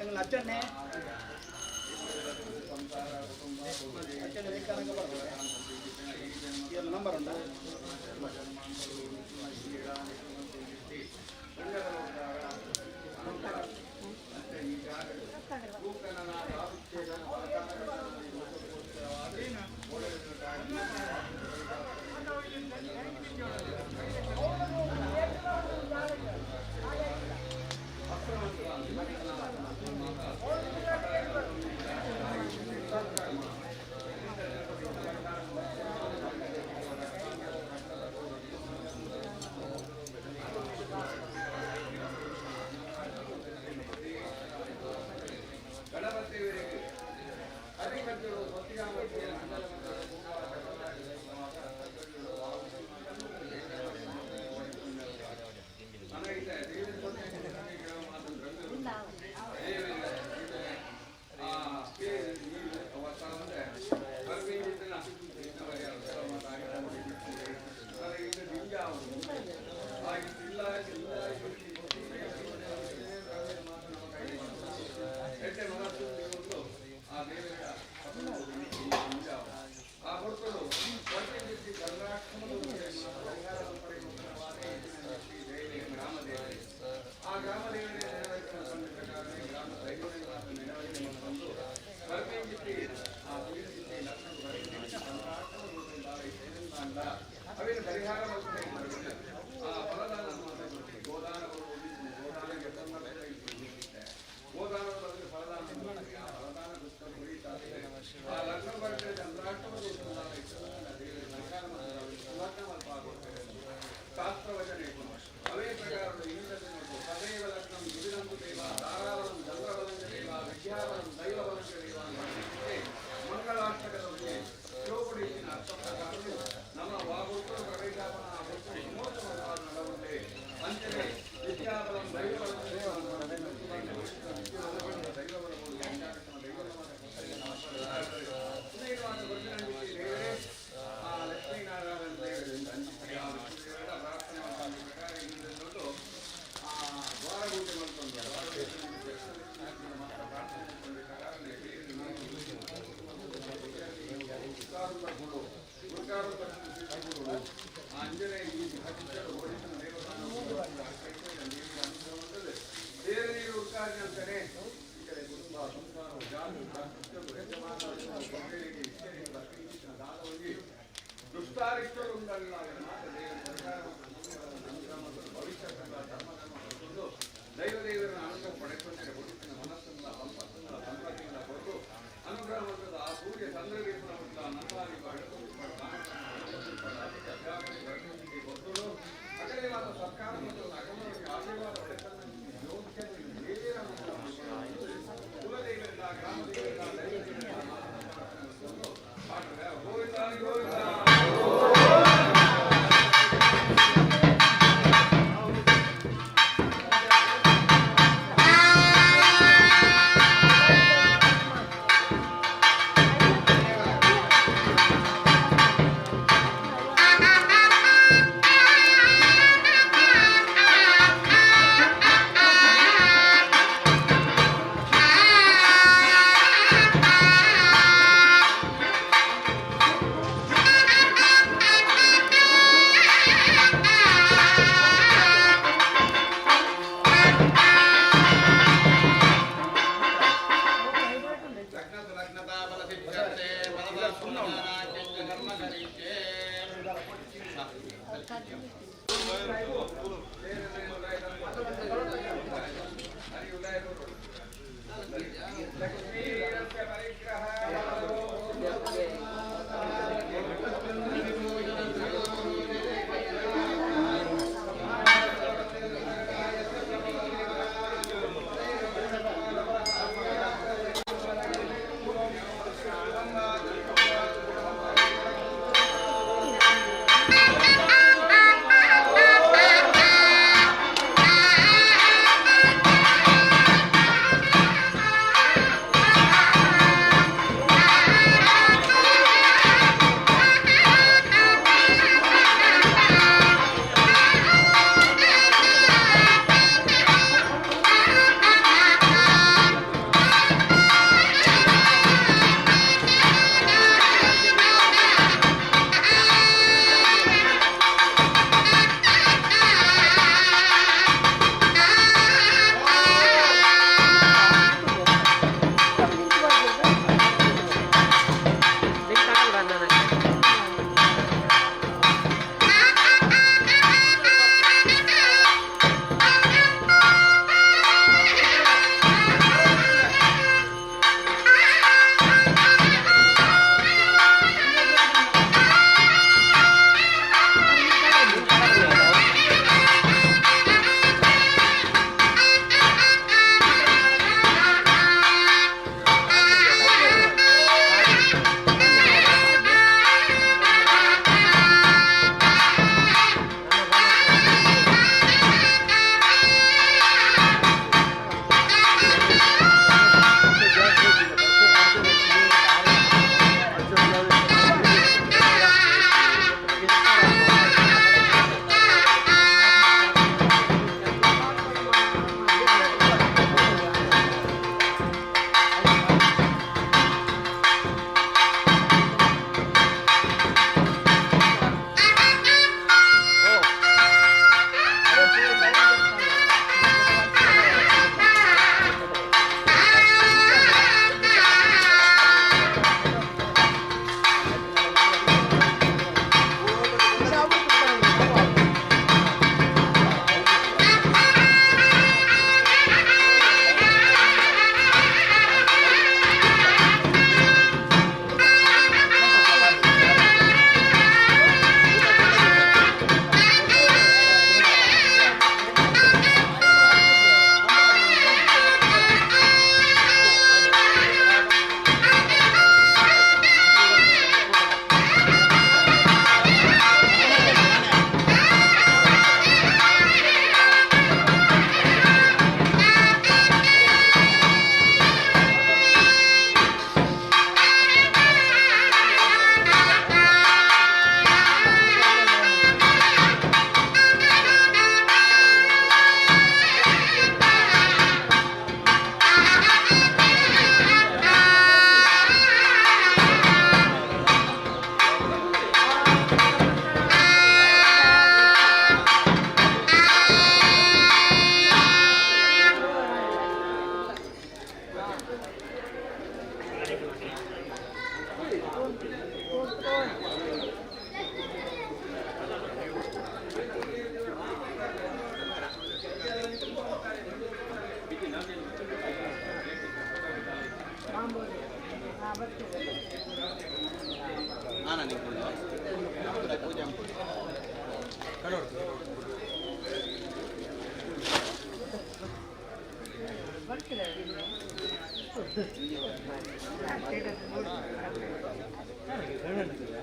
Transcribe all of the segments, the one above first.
எங்கள் அச்சண்ணே அச்சண்ணே வைக்கானங்க படுறது இதில் நம்பர் உண்டா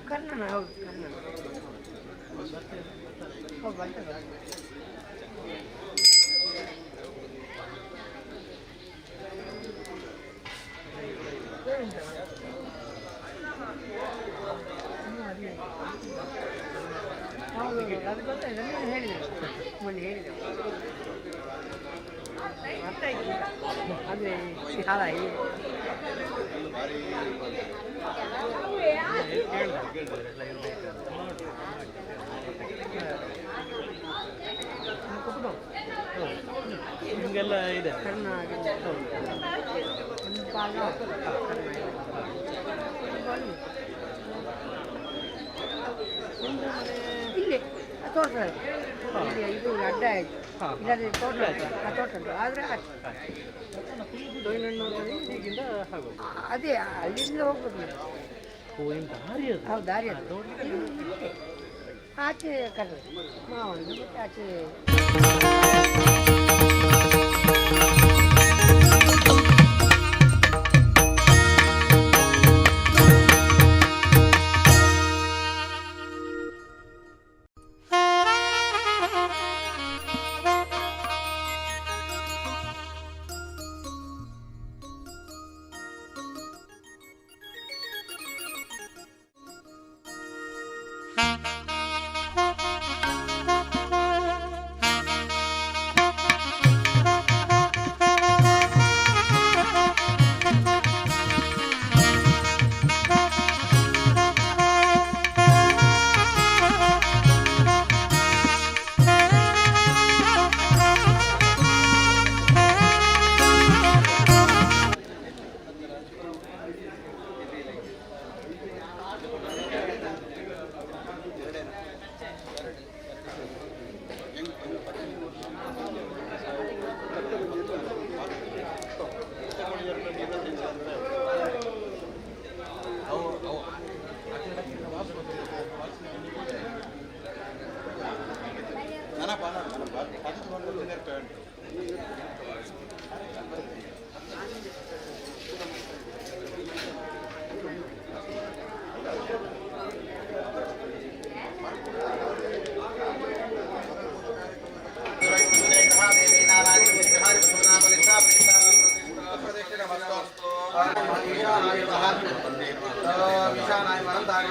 ಕನ್ನಡ ಹೌದು ಕನ್ನಡ ಹೌದು ಬರ್ತದೆ. ಹೌದು ಅದು ಗೊತ್ತಾಯ್ತು ಹೇಳಿದೆ ಮೊನ್ನೆ ಹೇಳಿದೆ ಅರ್ಥ ಆಯ್ತು ಅಂದರೆ ಕಾಲ ನಿಮಗೆಲ್ಲ ಇದೆ ಇಲ್ಲಿ ತೋಟ ಇದು ಅಡ್ಡ ಆಯಿತು ಇಲ್ಲಾದ್ರೆ ತೋಟ ಆ ತೋಟ ಉಂಟು ಆದರೆ ಈಗಿಂದ ಆಗೋದು ಅದೇ ಅಲ್ಲಿಂದ ಹೋಗ್ಬೋದು ನೀವು. ದಾರಿ ಅದು ಹೌದು ದಾರಿ ಅದು ಆಚೆ ಕರೆದು ಮಾವಣ್ಣ ಮತ್ತು ಆಚೆ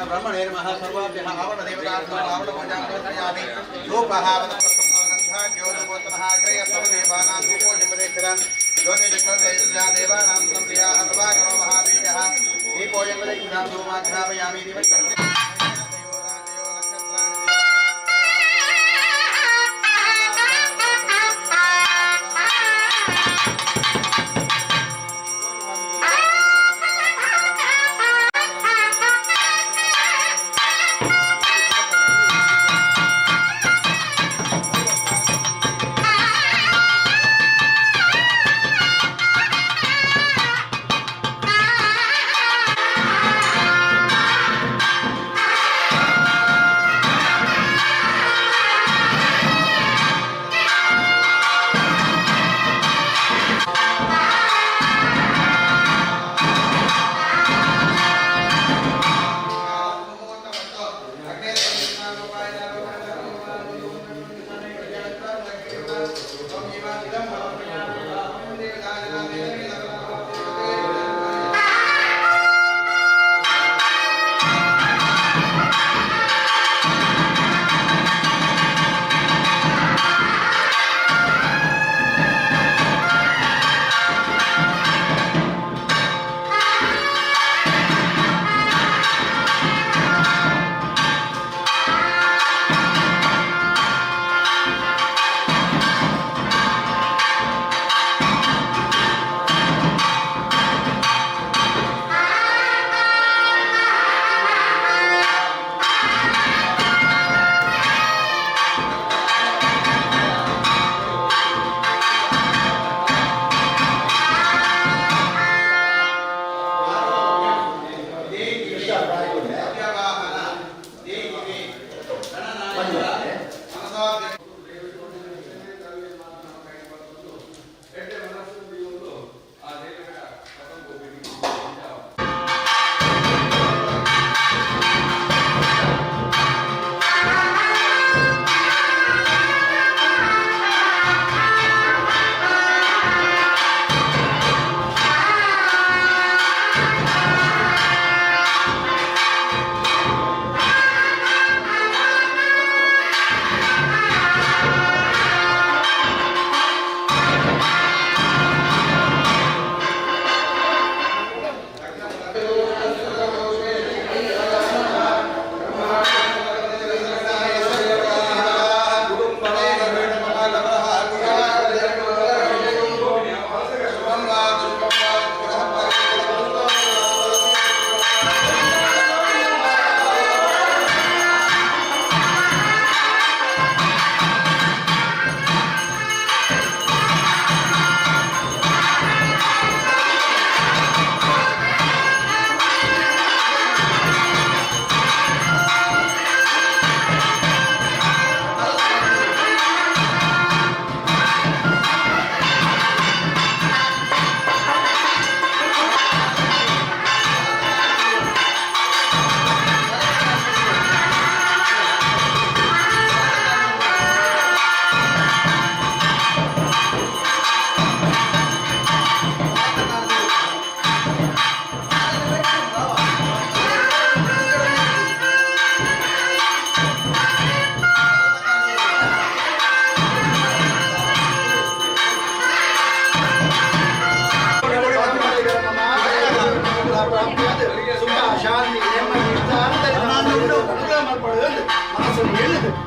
ब्रह्मणे नमः सर्वाभ्यः आवरणदेवताभ्यो आवरणपूजां धूपः ज्योतिपोत्तमः अग्रय सर्वदेवानां धूपो जपदेशरन् ज्योतिर्विक्रमदेवतां देवानां प्रियाः प्रभाकरो महावीरः दीपो जपदेशरन् धूमाघ्रापयामि दिवसर्वे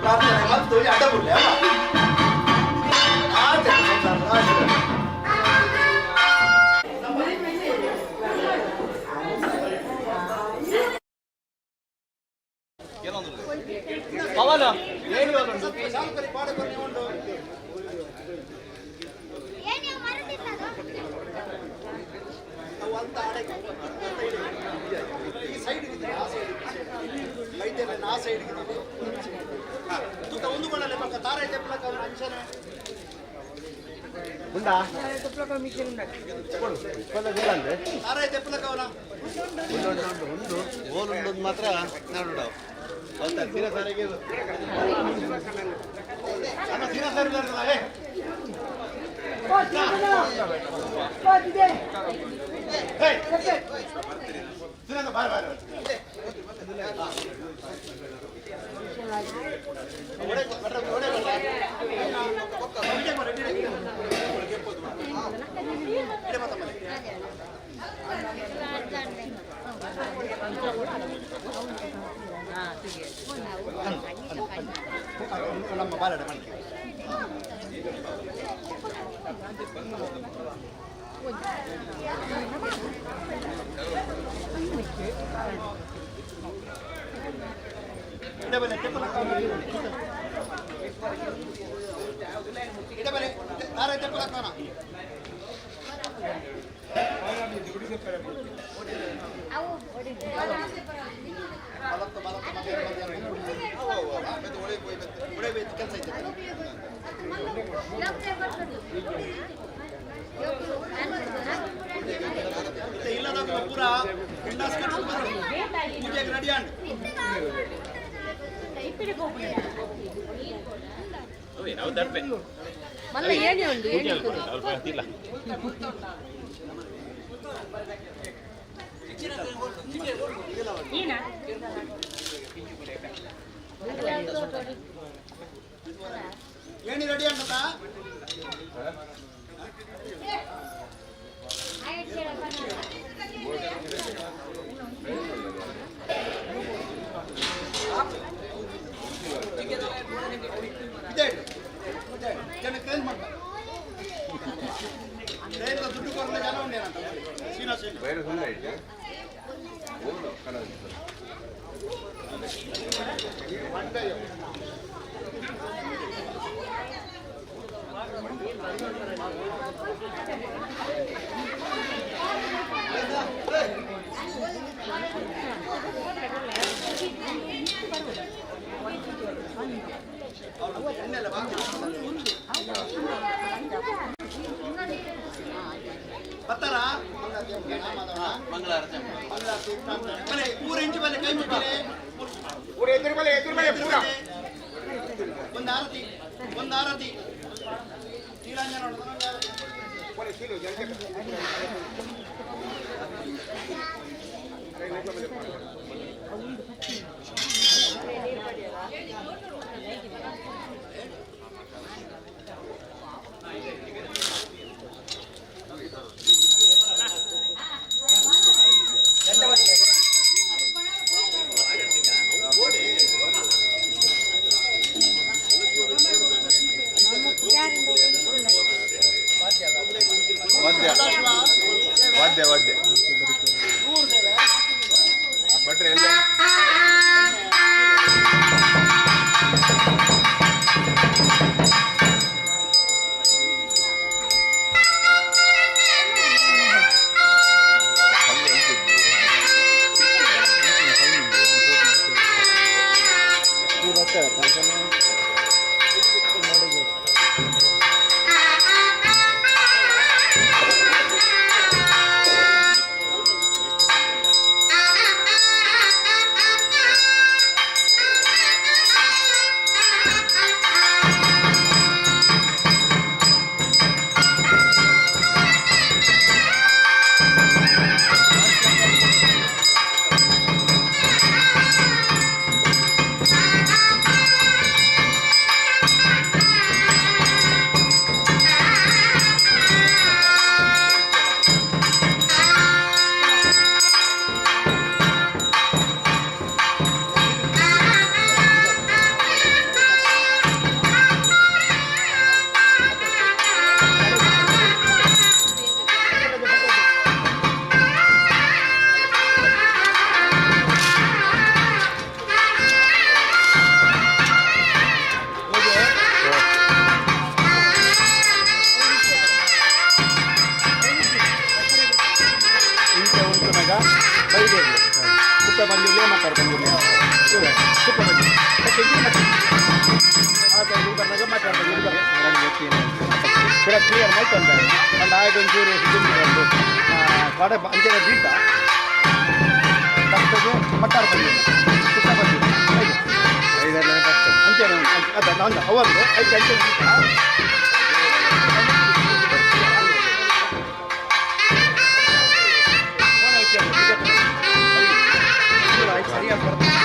ಪ್ರಾರ್ಥನೆ ಮತ್ತು ಅಡ್ಡ ಬಿಡ್ಲೆ ಪವನ ಸಾಲುಕರಿ ಪಾಡಕರಿ ಉಂಟು ಅವು ಅಂತ ಆಡಕ್ಕೆ ಈ ಸೈಡ್ ಇದೆ ಆ ಸೈಡ್ ವೈದ್ಯರ ಆ ಸೈಡ್ ಇದೆ ತೂಕ ಒಂದು ಕೊಳ್ಳಲೆ ಪಕ್ಕ ತಾರ ಇದೆ ಪ್ಲಕ್ ಅವನ ಅಂಚನೆ ಉಂಟಾ ಮಿಷನ್ ಉಂಟು ತಾರ ಇದೆ ಪ್ಲಕ್ ಅವನ ಒಂದು ಓಲುಂಡು ಮಾತ್ರ ನೋಡು ಅಂತ ತೀರ ಸಾರಿಗೆ ಅಮ್ಮ ತೀರ ಸಾರಿ ನಮ್ಮ ಬಾಲಡ ಮನೆ ಇಡಬಲೆ ಇಡಬಲೆ ತಾರ ತೆಪ್ಪಲ ಕಾಣ ಕೆಲಸ ಐತೆ ಇಲ್ಲದಾಗ ಪೂರ ಪೂಜೆಗೆ ನಡಿಯಾಂಡ್ ಮಲ್ಲ ಏನೇ ಉಂಟು ಇಲ್ಲ ಏಣಿ ರೆಡಿ ಅಂತ ಜನಕ್ಕೆ ಏನು ಮಾಡ್ತಾರೆ ದುಡ್ಡು ಕೊಡಲ್ಲ ಜನ ಉಂಡೇನಂತ ಶ್ರೀನಿವಾಸ ಬರ್ತಾರಾ ಮಂಗಳಾರತಿ ಬಲೆ 3 ಇಂಚು ಬಲೆ ಕೈ ಮುಟ್ಟಿರೆ ಎದುರು ಬಲೆ ಪೂರ ಒಂದು ಆರತಿ ನೀರಾಂಜನ ವಾದ್ಯ ಭಟ್ರೆ ಎಲ್ಲ ಸೈಡ್ ಇರಲಿ ಪುಟ್ಟ ಬಂಜುರ್ಲಿ ಮಕ್ಕಳು ಬಂಜುರ್ಲಿ ಪುಟ್ಟ ಬಂಜು ಬಂದಾಗ ಮಾತಾಡ್ತಾರೆ ಕ್ಲಿಯರ್ ಮಾಡ್ತಾರೆ ಒಂದು ಆಯ್ತು ಒಂಚೂರು ಒಂದು ಕಡೆ ಅಂಚೆ ದೀಪ ತಪ್ಪದು ಮಟ್ಟಾರ ಬಂದು ಪುಟ್ಟ ಬಂದು ಅಂಚೆ ಅದ ನಾನು ಅವರದು 5 ಗಂಟೆ ಸರಿಯಾಗಿ ಬರ್ತದೆ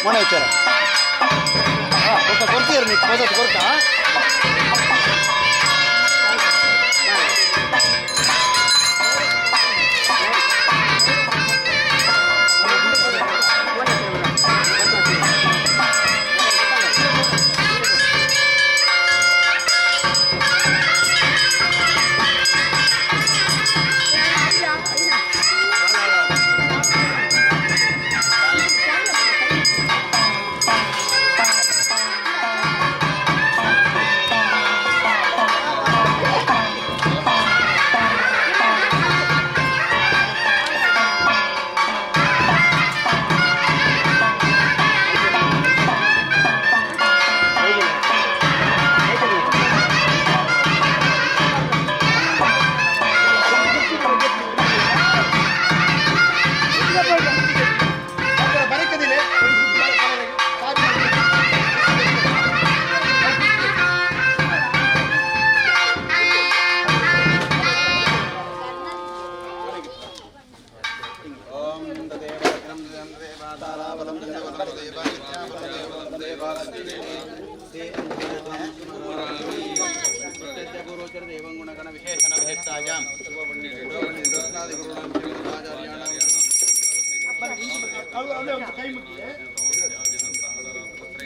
ಮೊನ್ನೆ ವಿಚಾರ ಕೊಡ್ತೀರ ನೀವು ಪೋಸತ್ತು ಕೊಡ್ತಾ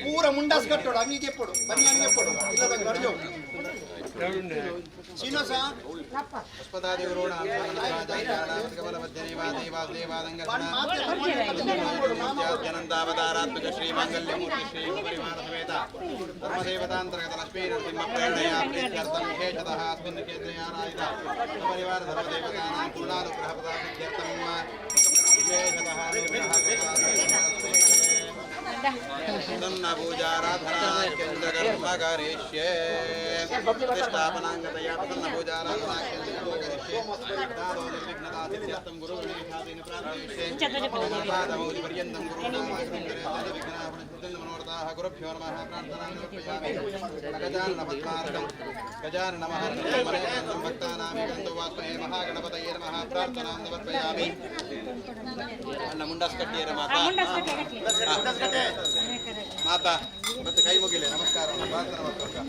पूरा मुंडास कट्टोड़ अंगी चेप्पड़ो बनी अंगी चेप्पड़ो इल्लदा गड़जो सीनो सा अस्पतादि गुरुण जनंदावतारात्मक श्री मंगल्यमूर्ति श्री परिवार समेत धर्मदेवतांतर्गत लक्ष्मी नरसिंह प्रेरणया प्रीत्यर्थं विशेषतः अस्मिन् क्षेत्रे आराधित परिवार धर्मदेवतानां पूर्णानुग्रह प्रदानार्थं विशेषतः तन्न पूजाराधना केन्द्रकर्म करिष्ये प्रतिष्ठापनाङ्गतया तन्न पूजाराधना केन्द्रकर्म करिष्ये दादो निर्विघ्नतासिद्ध्यर्थं गुरुर्निखातेन प्रार्थयिष्ये नमोपादमौलिपर्यन्तं गुरुनामास्मिन् मनोरथाः गुरुभ्यो नमः प्रार्थनां समर्पयामि गजाननपद्मार्कं गजाननमहर्निशं भक्तानां वास्महे महागणपतये नमः प्रार्थनां समर्पयामि मुंडास्कट्टियर माता माता ಮತ್ತೆ ಕೈ ಮುಗಿಲೆ ನಮಸ್ಕಾರ ಪ್ರಾರ್ಥನೆ ಮಾಡ್ತಾ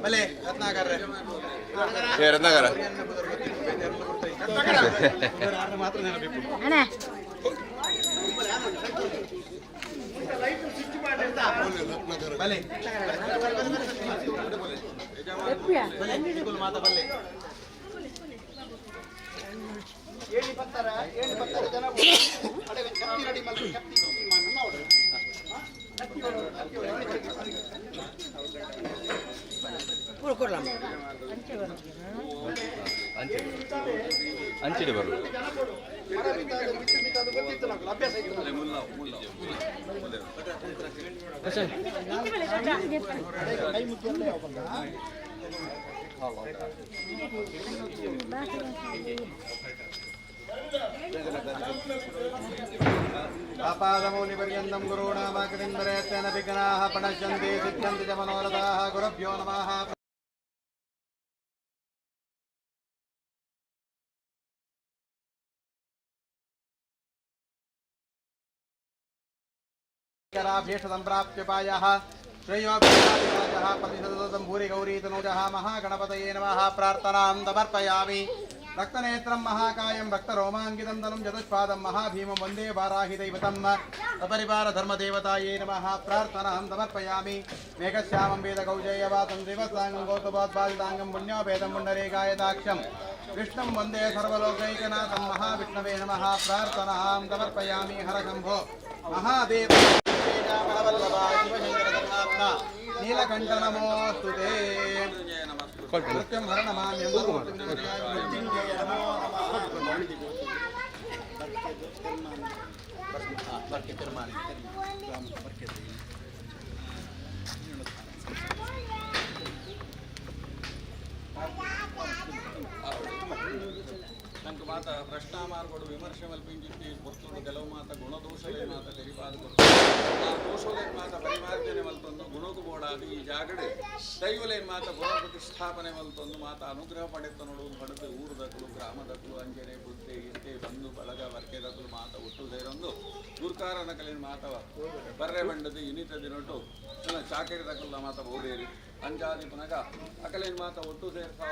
ಬಲೆ ರತ್ನಾಕರ ಏ ರತ್ನಾಕರ ಮಾತ್ರ ನೆನಪಿಟ್ಟು ಅಣ್ಣ ಲೈಟ್ ಸ್ವಿಚ್ ಮಾಡಿರ್ತಾ ಬಲೆ ಮಾತಾ ಬಲ್ಲೆ ಏಳಿ ಬರ್ತಾರ ಜನ ಕತ್ತಿ ರೆಡಿ ಮಾಡಿ ಕತ್ತಿ ಮಾಡಿ ನೋಡು ಅಂಚಿಡಿ ಬರು ಮರ ಬಿದ್ದಾದ ಬಿಟ್ಟು ಬಿದ್ದಾದ ಗೊತ್ತಿತ್ತು ನಮ್ಗೆ ಅಭ್ಯಾಸ ಆಗಿತ್ತು. ಕೈ ಮುಟ್ಟಿ ಅಲ್ಲೇ ಹೋಗಲ್ಲ. ಆಪಾದಮೌಲಿಪರ್ಯಂತಂ ಗುರುಣಾಮಾಕೃತಿಂದರೇತ್ಯನ ವಿಘ್ನಾಃ ಪ್ರಣಶ್ಯಂತಿ ಸಿದ್ಧ್ಯಂತಿ ಚ ಮನೋರಥಾಃ ಗುರುಭ್ಯೋ ನಮಃ. भीष्ट संप्राप्त्युपायः श्रेयोभिराजः प्रतिशतं भूरि गौरीतनूजः महागणपतये नमः. प्रार्थनां समर्पयामि. रक्तनेत्रं महाकायं रक्तरोमाङ्कितं तनुं चतुष्पादं महाभीमं वन्दे वाराहिदैवतं सपरिवार धर्मदेवतायै नमः. प्रार्थनां समर्पयामि. मेघश्यामं वेदकौजेयवातं दिवसाङ्गं गौतमोद्बादिताङ्गं पुण्योपेदं पुण्डरीकायदाक्षं विष्णुं वन्दे सर्वलोकैकनाथं महाविष्णवे नमः. प्रार्थनां समर्पयामि. हर शम्भो महादेव नीलकण्ठ नमोऽस्तु ते. मृत्युं हरणमाम्यं मृत्युञ्जय नमो ನಂಗೆ ಮಾತ ಪ್ರಶ್ನ ಮಾರ್ಗಳು ವಿಮರ್ಶೆ ಮಲ್ಪಿಂಚಿತ್ತಿ ಗೊತ್ತುಂಡು ಕೆಲವು ಮಾತ ಗುಣದೋಷಲೇ ಮಾತ ತೆರಿಪಾದು ಆ ದೋಷಲೇನ್ ಮಾತ ಪರಿಮಾರ್ಜನೆ ಮಲ್ತೊಂದು ಗುಣಕು ಬೋಡಾದು ಈ ಜಾಗಡೆ ದೈವಲೇನ್ ಮಾತ ಗುಣ ಪ್ರತಿಷ್ಠಾಪನೆ ಮಲ್ತೊಂದು ಮಾತ ಅನುಗ್ರಹ ಪಡೆತನೋಡು ಪಡೆದು ಊರದಕ್ಕಳು ಗ್ರಾಮದಕ್ಕಳು ಅಂಜನೆ ಬುದ್ಧಿ ಇಂತೆ ಬಂದು ಬಳಗ ವರ್ಕೆದಕ್ಕಳು ಮಾತ ಒಟ್ಟು ಸೇರೊಂದು ಗುರ್ಕಾರನ ಕಲಿನ ಮಾತವ ಬರ್ರೆ ಬಂಡದು ಇನಿತ ದಿನೊಟ್ಟು ಚಾಕರಿದಕ್ಕಲ್ಲ ಮಾತ ಬೋದೇರಿ ಅಂಜಾದಿ ಪುನಗ ಅಕಲೇನ್ ಮಾತ ಒಟ್ಟು ಸೇರ್ತಾ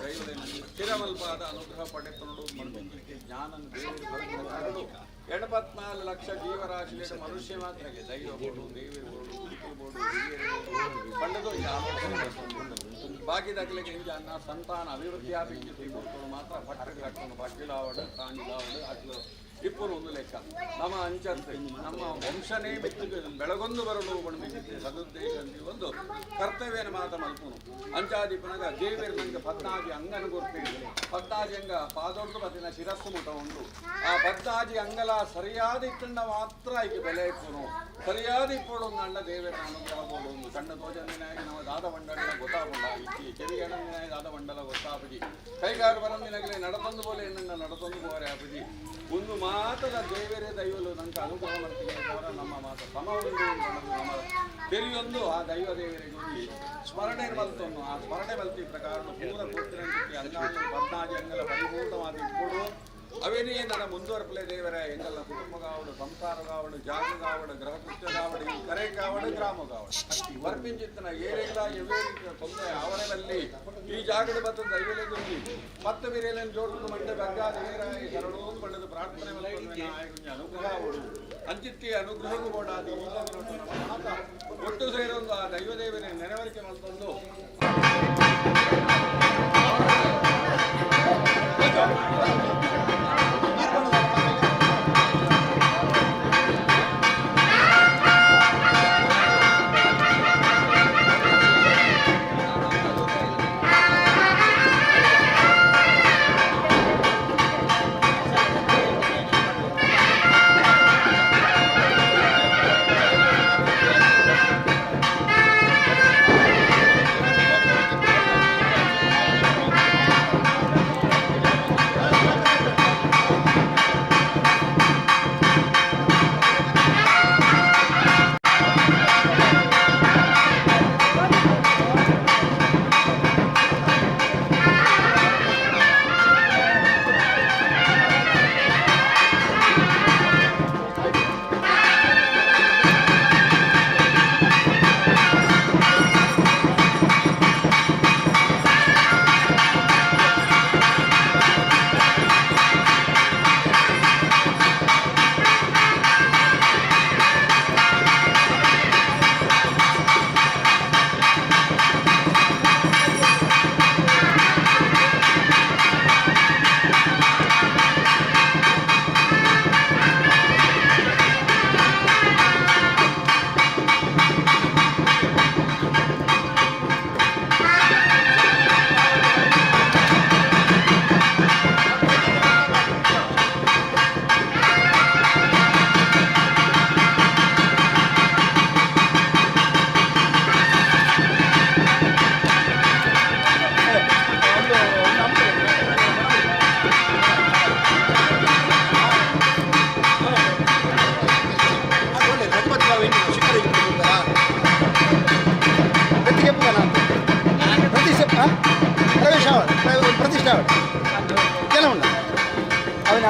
ದೈವಲೇನ ಸ್ಥಿರಮಲ್ಪಾದ ಅನುಗ್ರಹ ಪಡೆತನೋಡು ಮಣ್ಣಿಗೆ ಜ್ಞಾನ ದೇವರು 84 ಲಕ್ಷ ಜೀವರಾಶಿ ಮನುಷ್ಯ ಮಾತ್ರ ದೈವ ಬೋಡು ದೇವಿ ಬೋಡು ಬೋಡು ಪಂಡದು ಬಾಕಿದಾಗಲಿಗೆ ಇಂಜ ಅನ್ನ ಸಂತಾನ ಅಭಿವೃದ್ಧಿ ಆಪಿಂಚಿ ಮಾತ್ರ ಪಟ್ಟಕ್ಕೆ ಹಾಕೊಂಡು ಬಟ್ಟಿಲಾವಡ ಕಾಣಿಲಾವಡು ಅಟ್ಲು ಇಪ್ಪರು ಒಂದು ಲೆಕ್ಕ ನಮ್ಮ ಅಂಚಂತೆ ನಮ್ಮ ವಂಶನೇ ಬಿತ್ತು ಬೆಳಗೊಂದು ಬರಲು ಬಣ್ಣಿಸಿದ್ದೆ ಸದುದ್ದೇಶ ಒಂದು ಕರ್ತವ್ಯನ ಮಾತ ಮಲ್ಪುನು ಅಂಚಾದಿ ಪುನಗ ದೇವೇರು ನನಗೆ 14 ಅಂಗನ ಗುರ್ತಿದ್ದೆ 14 ಅಂಗ ಪಾದೊಂದು ಮತ್ತಿನ ಶಿರಸ್ಸು ಮುಟ ಉಂಟು ಆ 14 ಅಂಗಲ ಸರಿಯಾದ ಇಟ್ಟಂಡ ಮಾತ್ರ ಈಗ ಬೆಲೆ ಇಪ್ಪುನು ಸರಿಯಾದ ಇಪ್ಪಳು ಒಂದು ಅಂಡ ದೇವೇರ ಅನುಗ್ರಹಬೋದು ಒಂದು ಕಣ್ಣ ತೋಜಂದಿನಾಗಿ ನಮ್ಮ ದಾದ ಮಂಡಲ ಗೊತ್ತಾಗೊಂಡ ಇಕ್ಕಿ ಕೆವಿಗೆ ಅಣ್ಣಂದಿನಾಗಿ ದಾದ ಮಂಡಲ ಗೊತ್ತಾಪಜಿ ಕೈಗಾರ ಬರಂದಿನಾಗಲೇ ನಡತಂದು ಬೋಲೆ ಎಣ್ಣ ನಡತಂದು ಬೋರೆ ಆಪಜಿ ಒಂದು ಮಾತದ ದೇವರೇ ದೈವಲು ನಂಗೆ ಅನುಗ್ರಹ ಮಾಡ್ತೀನಿ ನಮ್ಮ ಮಾತು ಸಮ ಉಂಟು ನಮ್ಮ ತೆರಿಯೊಂದು ಆ ದೈವ ದೇವರಿಗೆ ಹೋಗಿ ಸ್ಮರಣೆ ಮಲ್ತೊಂದು ಆ ಸ್ಮರಣೆ ಮಲ್ತಿ ಪ್ರಕಾರ ಪೂರ ಕೊಟ್ಟಿರಂತೆ ಅಂಗಾಂಗ 14 ಅಂಗಲ ಪರಿಪೂರ್ಣವಾದ ಇಟ್ಕೊಡು ಅವೇನೇ ನನ್ನ ಮುಂದುವರ್ಪಲೆ ದೇವರ ಎಂಗಲ್ಲ ಕುಟುಂಬ ಕಾವಡು ಸಂಸಾರ ಕಾವಡು ಜಾಗ ಕಾವಡು ಗೃಹಕೃತ್ಯ ಕಾವಡು ಈ ಕರೆ ಕಾವಡು ಗ್ರಾಮ ಕಾವಡು ವರ್ಪಿಂಚಿತ್ತನ ಏರೆಲ್ಲ ಎವೇ ರೀತಿಯ ತೊಂದರೆ ಆವರಣದಲ್ಲಿ ಈ ಜಾಗದ ಬತ್ತ ದೈವಲೇ ಗುಂಜಿ ಮತ್ತೆ ಬಿರೇಲನ್ನು ಜೋಡಿದು ಮಂಡೆ ಬಗ್ಗಾದ ಏರಾಯಿ ಸರಳು ಪಡೆದು ಪ್ರಾರ್ಥನೆ ಮಲ್ಪೊಂದು ಅನುಗ್ರಹ ಅವಡು ಅಂಚಿತ್ತಿ ಅನುಗ್ರಹಕ್ಕೂ ಓಡಾದಿ ಈಗ ಮಾತ ಒಟ್ಟು ಸೇರೊಂದು ಆ ದೈವದೇವರೇ ನೆನವರಿಕೆ ಮಲ್ತೊಂದು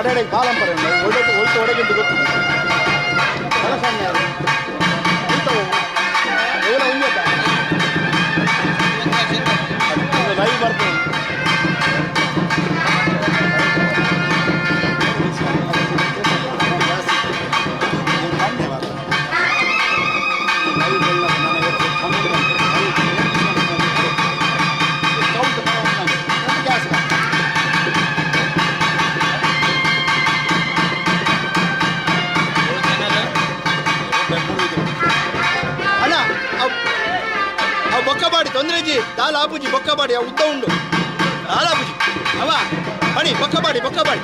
ಅಡೆಡೆ ಬಾಲಂಪರ ಒಳ್ಳೆ ಒಡೆಗೆಂದು ಗೊತ್ತಿದೆ ಲೈವ್ ಬರ್ತದೆ ಬೊಕ್ಕಬಾಡಿ ತೊಂದರೆಜಿ ದಾಲ್ ಆಪುಜಿ ಬೊಕ್ಕಬಾಡಿ ಆ ಉದ್ದ ಉಂಡು ದಾಲ್ ಆಪುಜಿ ಅವ ಬಣಿ ಬೊಕ್ಕಬಾಡಿ ಬೊಕ್ಕಬಾಡಿ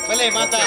ಭಲೆ ಮಾತಾ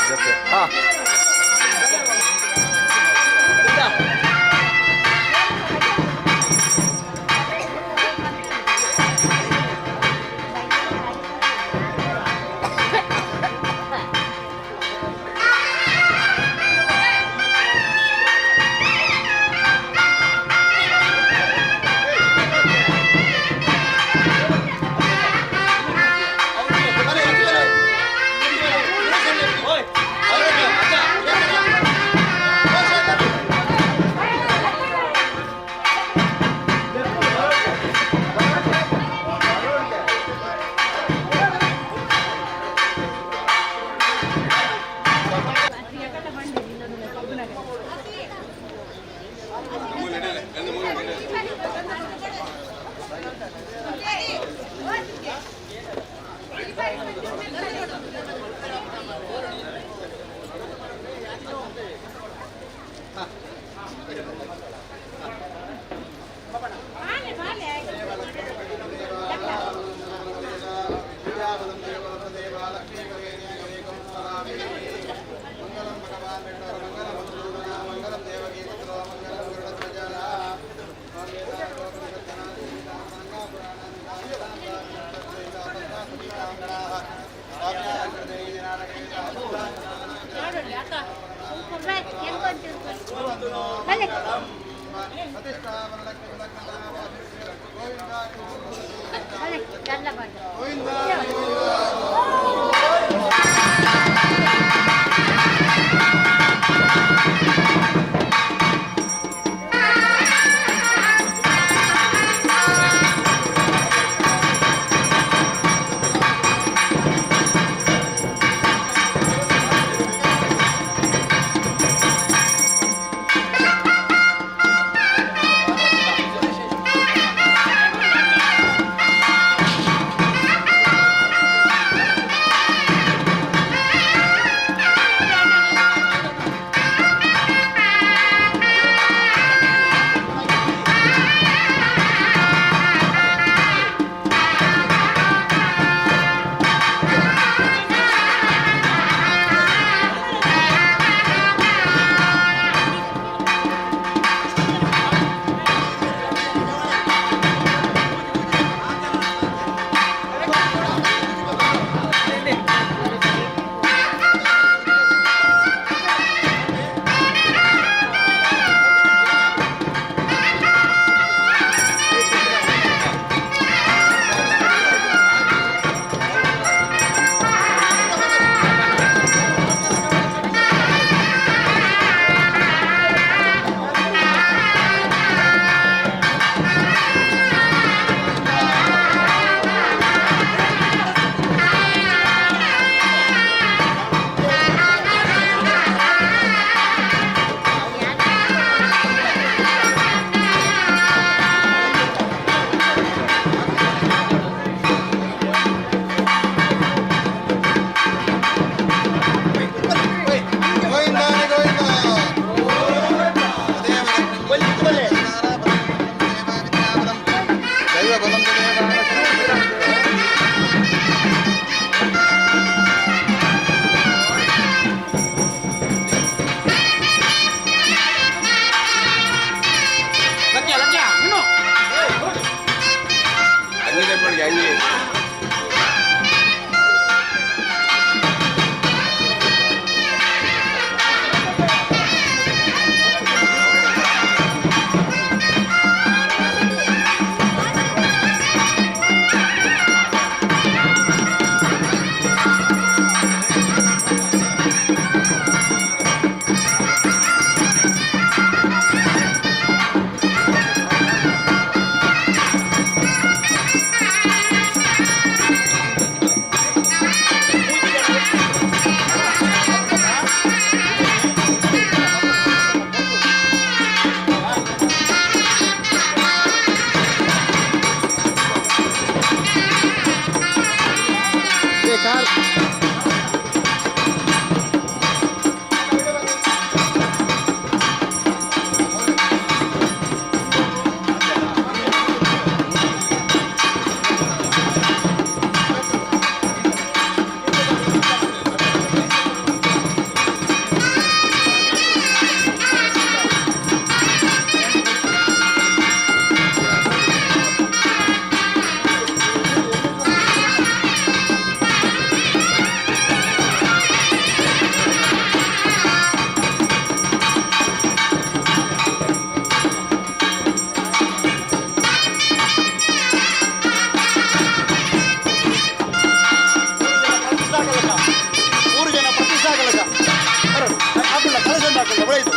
ಹಾಕೊಂಡ ಒಳ್ಳೆಯದು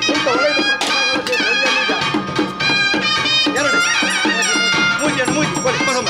ಇಂಥ ಒಳ್ಳೆಯದು ಎರಡು ಮೂಜಿ ಕೊಡಿ ಬಸಮ್ಮ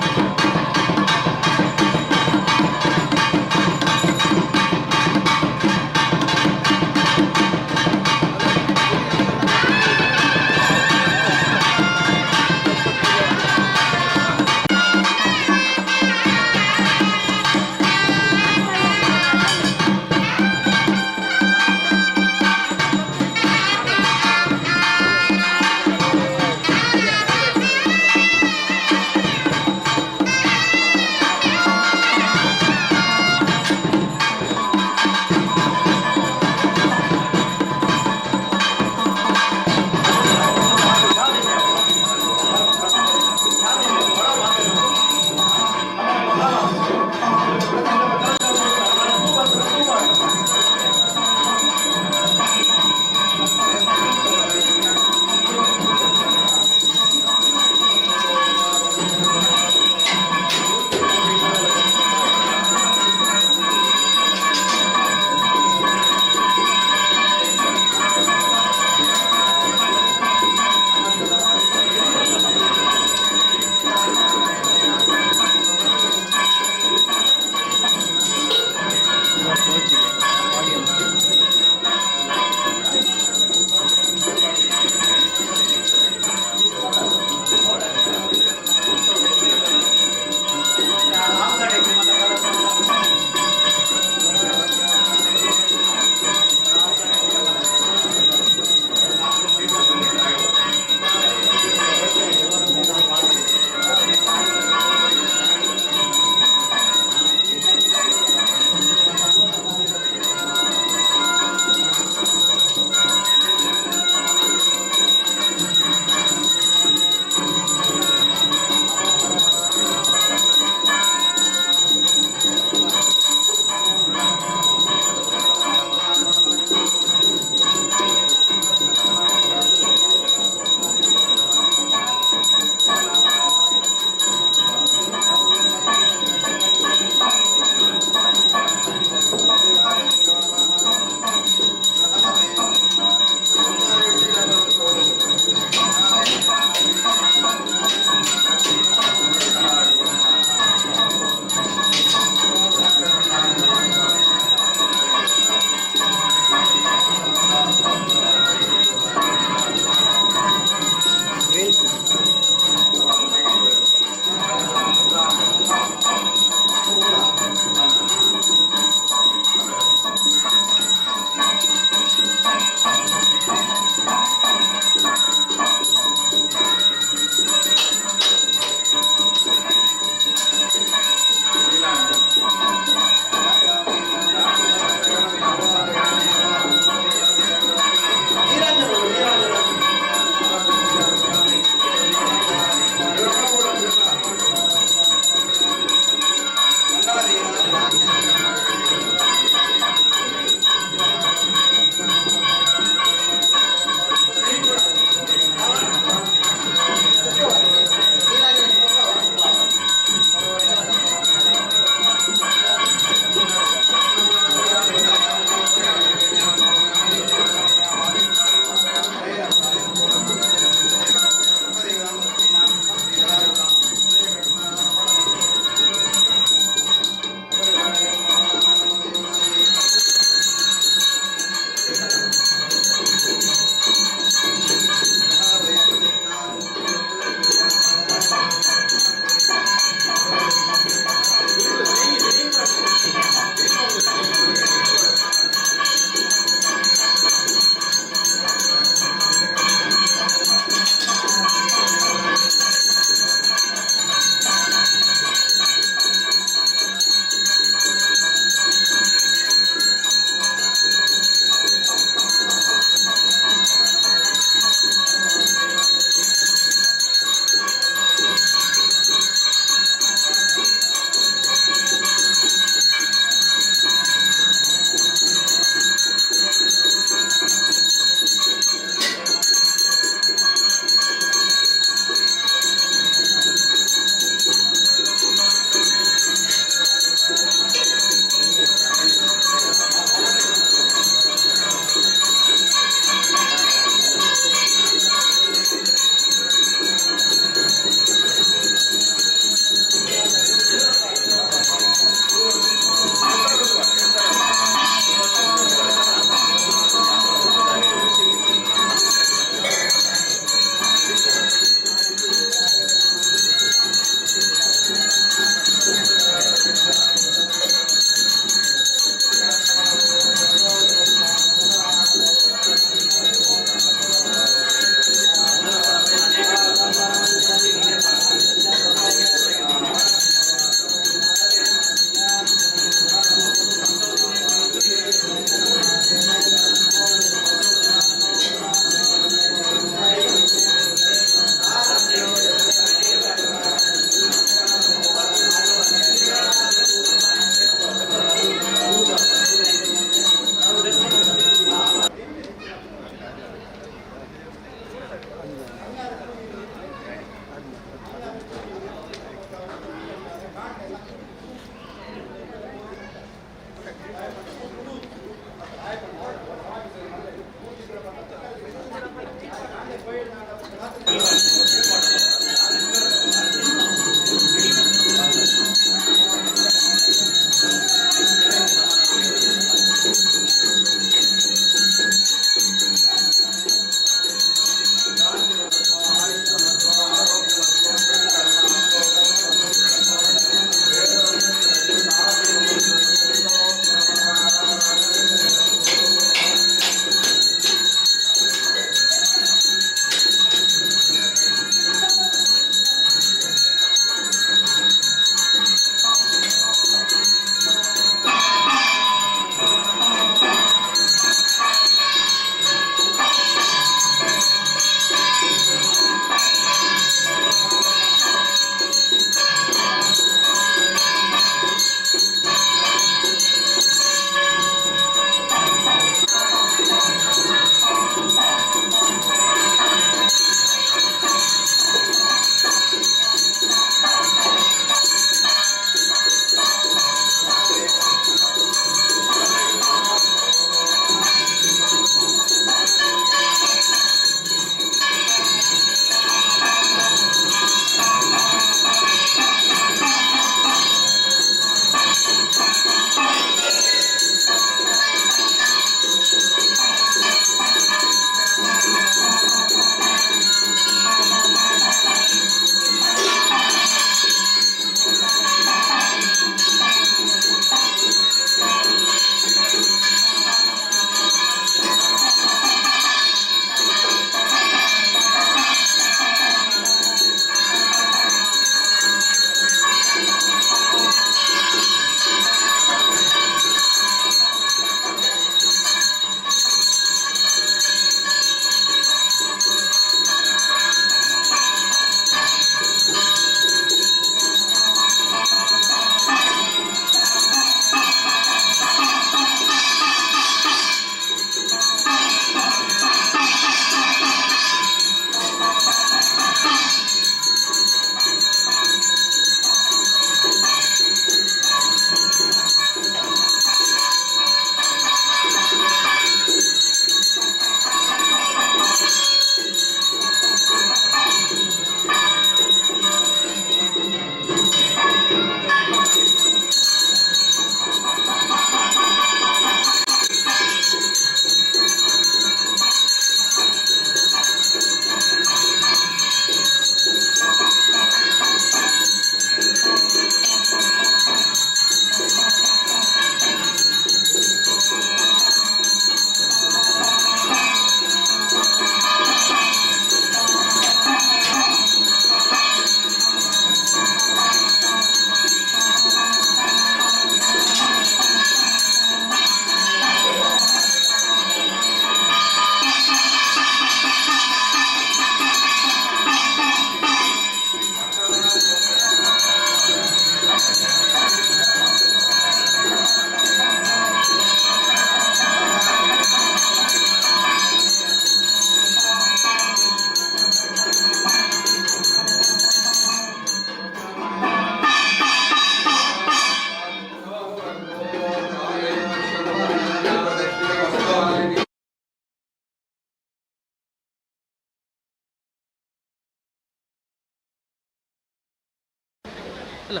ಅಲ್ಲ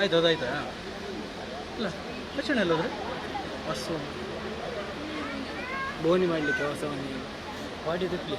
ಆಯ್ತು ಅದಾಯ್ತಾ ಅಲ್ಲ ತಕ್ಷಣ ಎಲ್ಲೋದ್ರೆ ಹೊಸ ಬೋನಿ ಮಾಡಲಿಕ್ಕೆ ಹೊಸ ಮನೆ ವಾಡಿ ತಿಪ್ಪಲಿ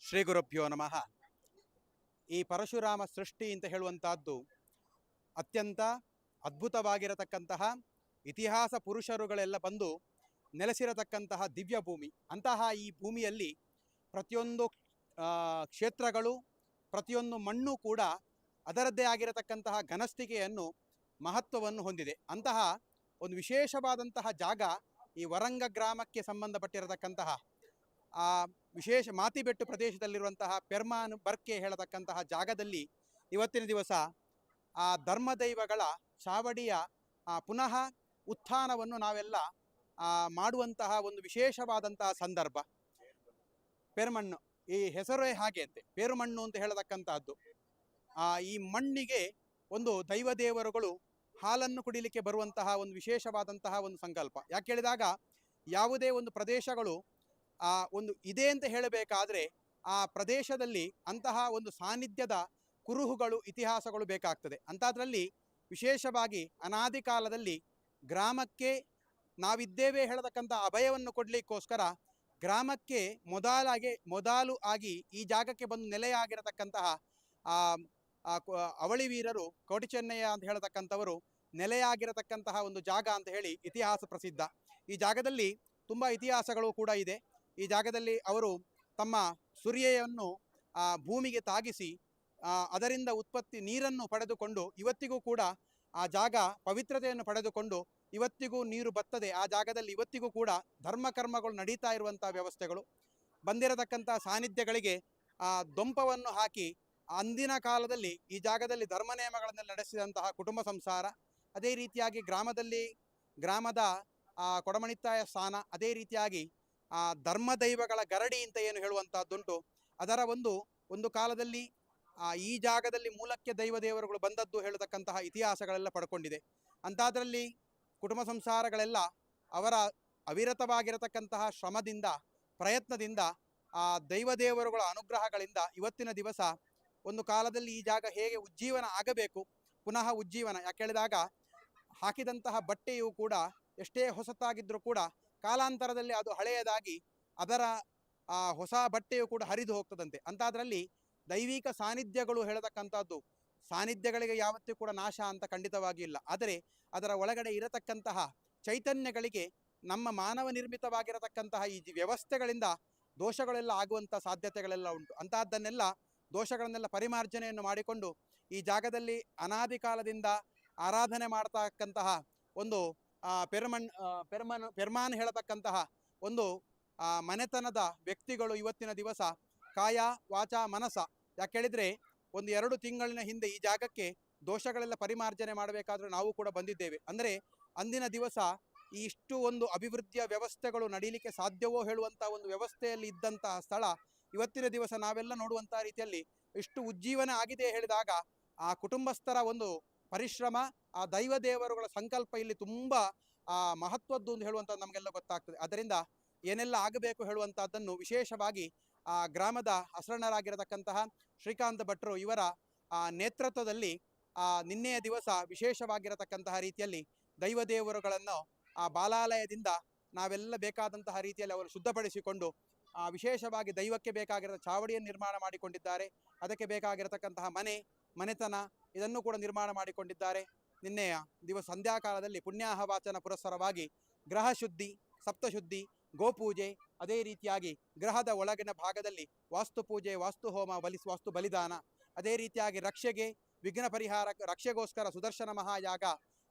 ಶ್ರೀ ಗುರುಭ್ಯೋ ನಮಃ. ಈ ಪರಶುರಾಮ ಸೃಷ್ಟಿ ಅಂತ ಹೇಳುವಂತಹದ್ದು ಅತ್ಯಂತ ಅದ್ಭುತವಾಗಿರತಕ್ಕಂತಹ ಇತಿಹಾಸ ಪುರುಷರುಗಳೆಲ್ಲ ಬಂದು ನೆಲೆಸಿರತಕ್ಕಂತಹ ದಿವ್ಯ ಭೂಮಿ. ಅಂತಹ ಈ ಭೂಮಿಯಲ್ಲಿ ಪ್ರತಿಯೊಂದು ಕ್ಷೇತ್ರಗಳು, ಪ್ರತಿಯೊಂದು ಮಣ್ಣು ಕೂಡ ಅದರದ್ದೇ ಆಗಿರತಕ್ಕಂತಹ ಘನಸ್ಥಿಕೆಯನ್ನು, ಮಹತ್ವವನ್ನು ಹೊಂದಿದೆ. ಅಂತಹ ಒಂದು ವಿಶೇಷವಾದಂತಹ ಜಾಗ ಈ ವರಂಗ ಗ್ರಾಮಕ್ಕೆ ಸಂಬಂಧಪಟ್ಟಿರತಕ್ಕಂತಹ ಆ ವಿಶೇಷ ಮಾತಿಬೆಟ್ಟು ಪ್ರದೇಶದಲ್ಲಿರುವಂತಹ ಪೆರ್ಮಾನ್ ಬರ್ಕೆ ಹೇಳತಕ್ಕಂತಹ ಜಾಗದಲ್ಲಿ ಇವತ್ತಿನ ದಿವಸ ಆ ಧರ್ಮದೈವಗಳ ಚಾವಡಿಯ ಪುನಃ ಉತ್ಥಾನವನ್ನು ನಾವೆಲ್ಲ ಮಾಡುವಂತಹ ಒಂದು ವಿಶೇಷವಾದಂತಹ ಸಂದರ್ಭ. ಪೆರ್ಮಣ್ಣು ಈ ಹೆಸರೇ ಹಾಗೆ ಅಂತೆ, ಪೇರುಮಣ್ಣು ಅಂತ ಹೇಳತಕ್ಕಂತಹದ್ದು. ಈ ಮಣ್ಣಿಗೆ ಒಂದು ದೈವದೇವರುಗಳು ಹಾಲನ್ನು ಕುಡಿಲಿಕ್ಕೆ ಬರುವಂತಹ ಒಂದು ವಿಶೇಷವಾದಂತಹ ಒಂದು ಸಂಕಲ್ಪ. ಯಾಕೆ ಹೇಳಿದಾಗ ಯಾವುದೇ ಒಂದು ಪ್ರದೇಶಗಳು ಒಂದು ಇದೆ ಅಂತ ಹೇಳಬೇಕಾದ್ರೆ ಆ ಪ್ರದೇಶದಲ್ಲಿ ಅಂತಹ ಒಂದು ಸಾನ್ನಿಧ್ಯದ ಕುರುಹುಗಳು, ಇತಿಹಾಸಗಳು ಬೇಕಾಗ್ತದೆ. ಅಂಥದ್ರಲ್ಲಿ ವಿಶೇಷವಾಗಿ ಅನಾದಿ ಕಾಲದಲ್ಲಿ ಗ್ರಾಮಕ್ಕೆ ನಾವಿದ್ದೇವೆ ಹೇಳತಕ್ಕಂಥ ಅಭಯವನ್ನು ಕೊಡಲಿಕ್ಕೋಸ್ಕರ ಗ್ರಾಮಕ್ಕೆ ಮೊದಲು ಆಗಿ ಈ ಜಾಗಕ್ಕೆ ಬಂದು ನೆಲೆಯಾಗಿರತಕ್ಕಂತಹ ಅವಳಿ ವೀರರು, ಕೋಟಿ ಚೆನ್ನಯ್ಯ ಅಂತ ಹೇಳತಕ್ಕಂಥವರು ನೆಲೆಯಾಗಿರತಕ್ಕಂತಹ ಒಂದು ಜಾಗ ಅಂತ ಹೇಳಿ ಇತಿಹಾಸ ಪ್ರಸಿದ್ಧ. ಈ ಜಾಗದಲ್ಲಿ ತುಂಬ ಇತಿಹಾಸಗಳು ಕೂಡ ಇದೆ. ಈ ಜಾಗದಲ್ಲಿ ಅವರು ತಮ್ಮ ಸೂರ್ಯವನ್ನು ಭೂಮಿಗೆ ತಾಗಿಸಿ ಅದರಿಂದ ಉತ್ಪತ್ತಿ ನೀರನ್ನು ಪಡೆದುಕೊಂಡು ಇವತ್ತಿಗೂ ಕೂಡ ಆ ಜಾಗ ಪವಿತ್ರತೆಯನ್ನು ಪಡೆದುಕೊಂಡು ಇವತ್ತಿಗೂ ನೀರು ಬತ್ತದೆ. ಆ ಜಾಗದಲ್ಲಿ ಇವತ್ತಿಗೂ ಕೂಡ ಧರ್ಮಕರ್ಮಗಳು ನಡೀತಾ ಇರುವಂಥ ವ್ಯವಸ್ಥೆಗಳು, ಬಂದಿರತಕ್ಕಂಥ ಸಾನ್ನಿಧ್ಯಗಳಿಗೆ ದೊಂಪವನ್ನು ಹಾಕಿ ಅಂದಿನ ಕಾಲದಲ್ಲಿ ಈ ಜಾಗದಲ್ಲಿ ಧರ್ಮ ನಿಯಮಗಳನ್ನು ನಡೆಸಿದಂತಹ ಕುಟುಂಬ ಸಂಸಾರ, ಅದೇ ರೀತಿಯಾಗಿ ಗ್ರಾಮದ ಕೊಡಮಣಿತ್ತಾಯ ಸ್ಥಾನ, ಅದೇ ರೀತಿಯಾಗಿ ಧರ್ಮದೈವಗಳ ಗರಡಿ ಅಂತ ಏನು ಹೇಳುವಂಥದ್ದುಂಟು. ಅದರ ಒಂದು ಕಾಲದಲ್ಲಿ ಈ ಜಾಗದಲ್ಲಿ ಮೂಲಕ್ಕೆ ದೈವದೇವರುಗಳು ಬಂದದ್ದು ಹೇಳತಕ್ಕಂತಹ ಇತಿಹಾಸಗಳೆಲ್ಲ ಪಡ್ಕೊಂಡಿದೆ. ಅಂಥದ್ರಲ್ಲಿ ಕುಟುಂಬ ಸಂಸಾರಗಳೆಲ್ಲ ಅವರ ಅವಿರತವಾಗಿರತಕ್ಕಂತಹ ಶ್ರಮದಿಂದ, ಪ್ರಯತ್ನದಿಂದ, ದೈವದೇವರುಗಳ ಅನುಗ್ರಹಗಳಿಂದ ಇವತ್ತಿನ ದಿವಸ ಒಂದು ಕಾಲದಲ್ಲಿ ಈ ಜಾಗ ಹೇಗೆ ಉಜ್ಜೀವನ ಆಗಬೇಕು, ಪುನಃ ಉಜ್ಜೀವನ. ಯಾಕೆ ಹೇಳಿದಾಗ ಹಾಕಿದಂತಹ ಬಟ್ಟೆಯು ಕೂಡ ಎಷ್ಟೇ ಹೊಸತಾಗಿದ್ದರೂ ಕೂಡ ಕಾಲಾಂತರದಲ್ಲಿ ಅದು ಹಳೆಯದಾಗಿ ಅದರ ಹೊಸ ಬಟ್ಟೆಯು ಕೂಡ ಹರಿದು ಹೋಗ್ತದಂತೆ. ಅಂಥದ್ರಲ್ಲಿ ದೈವಿಕ ಸಾನ್ನಿಧ್ಯಗಳು ಹೇಳತಕ್ಕಂಥದ್ದು, ಸಾನ್ನಿಧ್ಯಗಳಿಗೆ ಯಾವತ್ತೂ ಕೂಡ ನಾಶ ಅಂತ ಖಂಡಿತವಾಗಿ ಇಲ್ಲ. ಆದರೆ ಅದರ ಒಳಗಡೆ ಇರತಕ್ಕಂತಹ ಚೈತನ್ಯಗಳಿಗೆ ನಮ್ಮ ಮಾನವ ನಿರ್ಮಿತವಾಗಿರತಕ್ಕಂತಹ ಈ ವ್ಯವಸ್ಥೆಗಳಿಂದ ದೋಷಗಳೆಲ್ಲ ಆಗುವಂಥ ಸಾಧ್ಯತೆಗಳೆಲ್ಲ ಉಂಟು. ಅಂಥದ್ದನ್ನೆಲ್ಲ ದೋಷಗಳನ್ನೆಲ್ಲ ಪರಿಮಾರ್ಜನೆಯನ್ನು ಮಾಡಿಕೊಂಡು ಈ ಜಾಗದಲ್ಲಿ ಅನಾದಿ ಕಾಲದಿಂದ ಆರಾಧನೆ ಮಾಡ್ತಕ್ಕಂತಹ ಒಂದು ಪೆರ್ಮಾನ್ ಹೇಳತಕ್ಕಂತಹ ಒಂದು ಮನೆತನದ ವ್ಯಕ್ತಿಗಳು ಇವತ್ತಿನ ದಿವಸ ಕಾಯ ವಾಚ ಮನಸ, ಯಾಕೆ ಹೇಳಿದರೆ 1-2 ತಿಂಗಳಿನ ಹಿಂದೆ ಈ ಜಾಗಕ್ಕೆ ದೋಷಗಳೆಲ್ಲ ಪರಿಮಾರ್ಜನೆ ಮಾಡಬೇಕಾದ್ರೂ ನಾವು ಕೂಡ ಬಂದಿದ್ದೇವೆ. ಅಂದರೆ ಅಂದಿನ ದಿವಸ ಇಷ್ಟು ಒಂದು ಅಭಿವೃದ್ಧಿಯ ವ್ಯವಸ್ಥೆಗಳು ನಡೀಲಿಕ್ಕೆ ಸಾಧ್ಯವೋ ಹೇಳುವಂಥ ಒಂದು ವ್ಯವಸ್ಥೆಯಲ್ಲಿ ಇದ್ದಂತಹ ಸ್ಥಳ ಇವತ್ತಿನ ದಿವಸ ನಾವೆಲ್ಲ ನೋಡುವಂಥ ರೀತಿಯಲ್ಲಿ ಇಷ್ಟು ಉಜ್ಜೀವನ ಆಗಿದೆ ಹೇಳಿದಾಗ ಆ ಕುಟುಂಬಸ್ಥರ ಒಂದು ಪರಿಶ್ರಮ, ಆ ದೈವ ದೇವರುಗಳ ಸಂಕಲ್ಪ ಇಲ್ಲಿ ತುಂಬ ಮಹತ್ವದ್ದು ಅಂತ ಹೇಳುವಂಥದ್ದು ನಮಗೆಲ್ಲ ಗೊತ್ತಾಗ್ತದೆ. ಅದರಿಂದ ಏನೆಲ್ಲ ಆಗಬೇಕು ಹೇಳುವಂಥದ್ದನ್ನು ವಿಶೇಷವಾಗಿ ಗ್ರಾಮದ ಹಸರಣರಾಗಿರತಕ್ಕಂತಹ ಶ್ರೀಕಾಂತ ಭಟ್ರು ಇವರ ನೇತೃತ್ವದಲ್ಲಿ ನಿನ್ನೆಯ ದಿವಸ ವಿಶೇಷವಾಗಿರತಕ್ಕಂತಹ ರೀತಿಯಲ್ಲಿ ದೈವದೇವರುಗಳನ್ನು ಬಾಲಾಲಯದಿಂದ ನಾವೆಲ್ಲ ಬೇಕಾದಂತಹ ರೀತಿಯಲ್ಲಿ ಅವರು ಶುದ್ಧಪಡಿಸಿಕೊಂಡು ವಿಶೇಷವಾಗಿ ದೈವಕ್ಕೆ ಬೇಕಾಗಿರೋ ಚಾವಡಿಯನ್ನು ನಿರ್ಮಾಣ ಮಾಡಿಕೊಂಡಿದ್ದಾರೆ. ಅದಕ್ಕೆ ಬೇಕಾಗಿರತಕ್ಕಂತಹ ಮನೆತನ ಇದನ್ನು ಕೂಡ ನಿರ್ಮಾಣ ಮಾಡಿಕೊಂಡಿದ್ದಾರೆ. ನಿನ್ನೆಯ ದಿವಸ ಸಂಧ್ಯಾಕಾಲದಲ್ಲಿ ಪುಣ್ಯಾಹವಾಚನ ಪುರಸ್ಸರವಾಗಿ ಗ್ರಹ ಶುದ್ಧಿ, ಸಪ್ತಶುದ್ಧಿ, ಗೋಪೂಜೆ, ಅದೇ ರೀತಿಯಾಗಿ ಗ್ರಹದ ಒಳಗಿನ ಭಾಗದಲ್ಲಿ ವಾಸ್ತು ಪೂಜೆ, ವಾಸ್ತು ಹೋಮ, ವಾಸ್ತು ಬಲಿದಾನ, ಅದೇ ರೀತಿಯಾಗಿ ರಕ್ಷೆಗೆ ವಿಘ್ನ ಪರಿಹಾರ, ರಕ್ಷೆಗೋಸ್ಕರ ಸುದರ್ಶನ ಮಹಾಯಾಗ,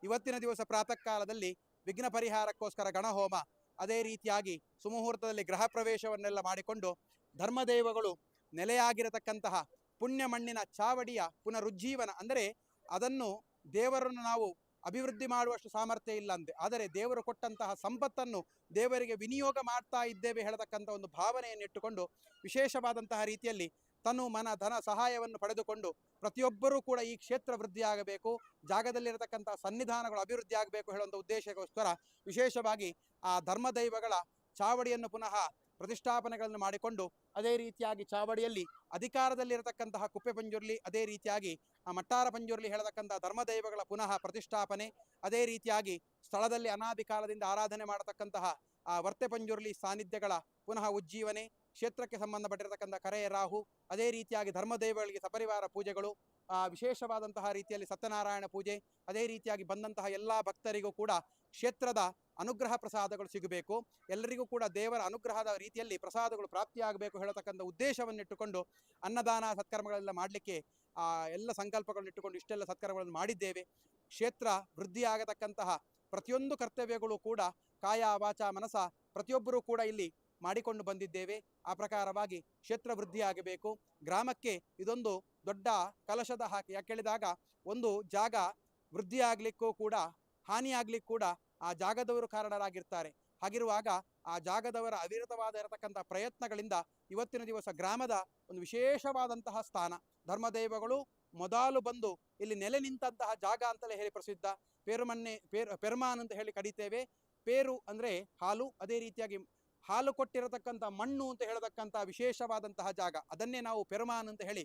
ಇವತ್ತಿನ ದಿವಸ ಪ್ರಾತಃ ಕಾಲದಲ್ಲಿ ವಿಘ್ನ ಪರಿಹಾರಕ್ಕೋಸ್ಕರ ಗಣಹೋಮ, ಅದೇ ರೀತಿಯಾಗಿ ಸುಮುಹೂರ್ತದಲ್ಲಿ ಗೃಹ ಪ್ರವೇಶವನ್ನೆಲ್ಲ ಮಾಡಿಕೊಂಡು ಧರ್ಮದೇವಗಳು ನೆಲೆಯಾಗಿರತಕ್ಕಂತಹ ಪುಣ್ಯ ಮಣ್ಣಿನ ಚಾವಡಿಯ ಪುನರುಜ್ಜೀವನ. ಅಂದರೆ ಅದನ್ನು ದೇವರನ್ನು ನಾವು ಅಭಿವೃದ್ಧಿ ಮಾಡುವಷ್ಟು ಸಾಮರ್ಥ್ಯ ಇಲ್ಲ ಅಂತೆ, ಆದರೆ ದೇವರು ಕೊಟ್ಟಂತಹ ಸಂಪತ್ತನ್ನು ದೇವರಿಗೆ ವಿನಿಯೋಗ ಮಾಡ್ತಾ ಇದ್ದೇವೆ ಹೇಳತಕ್ಕಂಥ ಒಂದು ಭಾವನೆಯನ್ನು ಇಟ್ಟುಕೊಂಡು ವಿಶೇಷವಾದಂತಹ ರೀತಿಯಲ್ಲಿ ತನು ಮನ ಧನ ಸಹಾಯವನ್ನು ಪಡೆದುಕೊಂಡು ಪ್ರತಿಯೊಬ್ಬರೂ ಕೂಡ ಈ ಕ್ಷೇತ್ರ ವೃದ್ಧಿಯಾಗಬೇಕು, ಜಾಗದಲ್ಲಿರತಕ್ಕಂಥ ಸನ್ನಿಧಾನಗಳು ಅಭಿವೃದ್ಧಿ ಆಗಬೇಕು ಹೇಳುವಂಥ ಉದ್ದೇಶಕ್ಕೋಸ್ಕರ ವಿಶೇಷವಾಗಿ ಆ ಧರ್ಮದೈವಗಳ ಚಾವಡಿಯನ್ನು ಪುನಃ ಪ್ರತಿಷ್ಠಾಪನೆಗಳನ್ನು ಮಾಡಿಕೊಂಡು ಅದೇ ರೀತಿಯಾಗಿ ಚಾವಡಿಯಲ್ಲಿ ಅಧಿಕಾರದಲ್ಲಿರತಕ್ಕಂತಹ ಕುಪ್ಪೆ ಪಂಜುರ್ಲಿ, ಅದೇ ರೀತಿಯಾಗಿ ಮಟ್ಟಾರ ಪಂಜುರ್ಲಿ ಹೇಳತಕ್ಕಂತಹ ಧರ್ಮದೈವಗಳ ಪುನಃ ಪ್ರತಿಷ್ಠಾಪನೆ, ಅದೇ ರೀತಿಯಾಗಿ ಸ್ಥಳದಲ್ಲಿ ಅನಾದಿ ಕಾಲದಿಂದ ಆರಾಧನೆ ಮಾಡತಕ್ಕಂತಹ ಆ ವರ್ತಪಂಜುರ್ಲಿ ಸಾನ್ನಿಧ್ಯಗಳ ಪುನಃ ಉಜ್ಜೀವನೆ, ಕ್ಷೇತ್ರಕ್ಕೆ ಸಂಬಂಧಪಟ್ಟಿರತಕ್ಕಂಥ ಕರೆಯ ರಾಹು, ಅದೇ ರೀತಿಯಾಗಿ ಧರ್ಮದೇವಗಳಿಗೆ ಸಪರಿವಾರ ಪೂಜೆಗಳು, ವಿಶೇಷವಾದಂತಹ ರೀತಿಯಲ್ಲಿ ಸತ್ಯನಾರಾಯಣ ಪೂಜೆ, ಅದೇ ರೀತಿಯಾಗಿ ಬಂದಂತಹ ಎಲ್ಲ ಭಕ್ತರಿಗೂ ಕೂಡ ಕ್ಷೇತ್ರದ ಅನುಗ್ರಹ ಪ್ರಸಾದಗಳು ಸಿಗಬೇಕು, ಎಲ್ಲರಿಗೂ ಕೂಡ ದೇವರ ಅನುಗ್ರಹದ ರೀತಿಯಲ್ಲಿ ಪ್ರಸಾದಗಳು ಪ್ರಾಪ್ತಿಯಾಗಬೇಕು ಹೇಳತಕ್ಕಂಥ ಉದ್ದೇಶವನ್ನಿಟ್ಟುಕೊಂಡು ಅನ್ನದಾನ ಸತ್ಕರ್ಮಗಳೆಲ್ಲ ಮಾಡಲಿಕ್ಕೆ ಎಲ್ಲ ಸಂಕಲ್ಪಗಳನ್ನಿಟ್ಟುಕೊಂಡು ಇಷ್ಟೆಲ್ಲ ಸತ್ಕರ್ಮಗಳನ್ನು ಮಾಡಿದ್ದೇವೆ. ಕ್ಷೇತ್ರ ವೃದ್ಧಿಯಾಗತಕ್ಕಂತಹ ಪ್ರತಿಯೊಂದು ಕರ್ತವ್ಯಗಳು ಕೂಡ ಕಾಯ ವಾಚ ಮನಸ ಪ್ರತಿಯೊಬ್ಬರೂ ಕೂಡ ಇಲ್ಲಿ ಮಾಡಿಕೊಂಡು ಬಂದಿದ್ದೇವೆ. ಆ ಪ್ರಕಾರವಾಗಿ ಕ್ಷೇತ್ರ ವೃದ್ಧಿಯಾಗಬೇಕು. ಗ್ರಾಮಕ್ಕೆ ಇದೊಂದು ದೊಡ್ಡ ಕಲಶದ ಹಾಕಿ, ಯಾಕೆ ಹೇಳಿದಾಗ ಒಂದು ಜಾಗ ವೃದ್ಧಿಯಾಗಲಿಕ್ಕೂ ಕೂಡ ಹಾನಿಯಾಗಲಿಕ್ಕೂ ಕೂಡ ಆ ಜಾಗದವರು ಕಾರಣರಾಗಿರ್ತಾರೆ. ಹಾಗಿರುವಾಗ ಆ ಜಾಗದವರ ಅವಿರತವಾದ ಇರತಕ್ಕಂಥ ಪ್ರಯತ್ನಗಳಿಂದ ಇವತ್ತಿನ ದಿವಸ ಗ್ರಾಮದ ಒಂದು ವಿಶೇಷವಾದಂತಹ ಸ್ಥಾನ, ಧರ್ಮದೈವಗಳು ಮೊದಲು ಬಂದು ಇಲ್ಲಿ ನೆಲೆ ನಿಂತಹ ಜಾಗ ಅಂತಲೇ ಹೇಳಿ ಪ್ರಸಿದ್ಧ. ಪೆರ್ಮಾನ್ ಅಂತ ಹೇಳಿ ಕರೀತೇವೆ. ಪೇರು ಅಂದರೆ ಹಾಲು, ಅದೇ ರೀತಿಯಾಗಿ ಹಾಲು ಕೊಟ್ಟಿರತಕ್ಕಂಥ ಮಣ್ಣು ಅಂತ ಹೇಳತಕ್ಕಂಥ ವಿಶೇಷವಾದಂತಹ ಜಾಗ, ಅದನ್ನೇ ನಾವು ಪೆರ್ಮಾನ್ ಅಂತ ಹೇಳಿ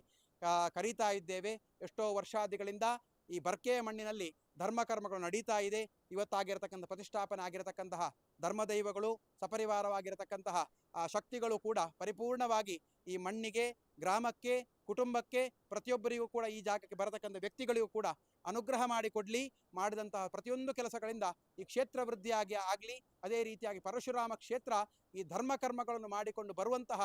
ಕರೀತಾ ಇದ್ದೇವೆ. ಎಷ್ಟೋ ವರ್ಷಾದಿಗಳಿಂದ ಈ ಬರ್ಕೆಯ ಮಣ್ಣಿನಲ್ಲಿ ಧರ್ಮಕರ್ಮಗಳು ನಡೀತಾ ಇದೆ. ಇವತ್ತಾಗಿರತಕ್ಕಂಥ ಪ್ರತಿಷ್ಠಾಪನೆ ಆಗಿರತಕ್ಕಂತಹ ಧರ್ಮದೈವಗಳು, ಸಪರಿವಾರವಾಗಿರತಕ್ಕಂತಹ ಆ ಶಕ್ತಿಗಳು ಕೂಡ ಪರಿಪೂರ್ಣವಾಗಿ ಈ ಮಣ್ಣಿಗೆ, ಗ್ರಾಮಕ್ಕೆ, ಕುಟುಂಬಕ್ಕೆ, ಪ್ರತಿಯೊಬ್ಬರಿಗೂ ಕೂಡ ಈ ಜಾಗಕ್ಕೆ ಬರತಕ್ಕಂಥ ವ್ಯಕ್ತಿಗಳಿಗೂ ಕೂಡ ಅನುಗ್ರಹ ಮಾಡಿಕೊಡ್ಲಿ. ಮಾಡಿದಂತಹ ಪ್ರತಿಯೊಂದು ಕೆಲಸಗಳಿಂದ ಈ ಕ್ಷೇತ್ರ ವೃದ್ಧಿಯಾಗಿ ಆಗಲಿ. ಅದೇ ರೀತಿಯಾಗಿ ಪರಶುರಾಮ ಕ್ಷೇತ್ರ ಈ ಧರ್ಮಕರ್ಮಗಳನ್ನು ಮಾಡಿಕೊಂಡು ಬರುವಂತಹ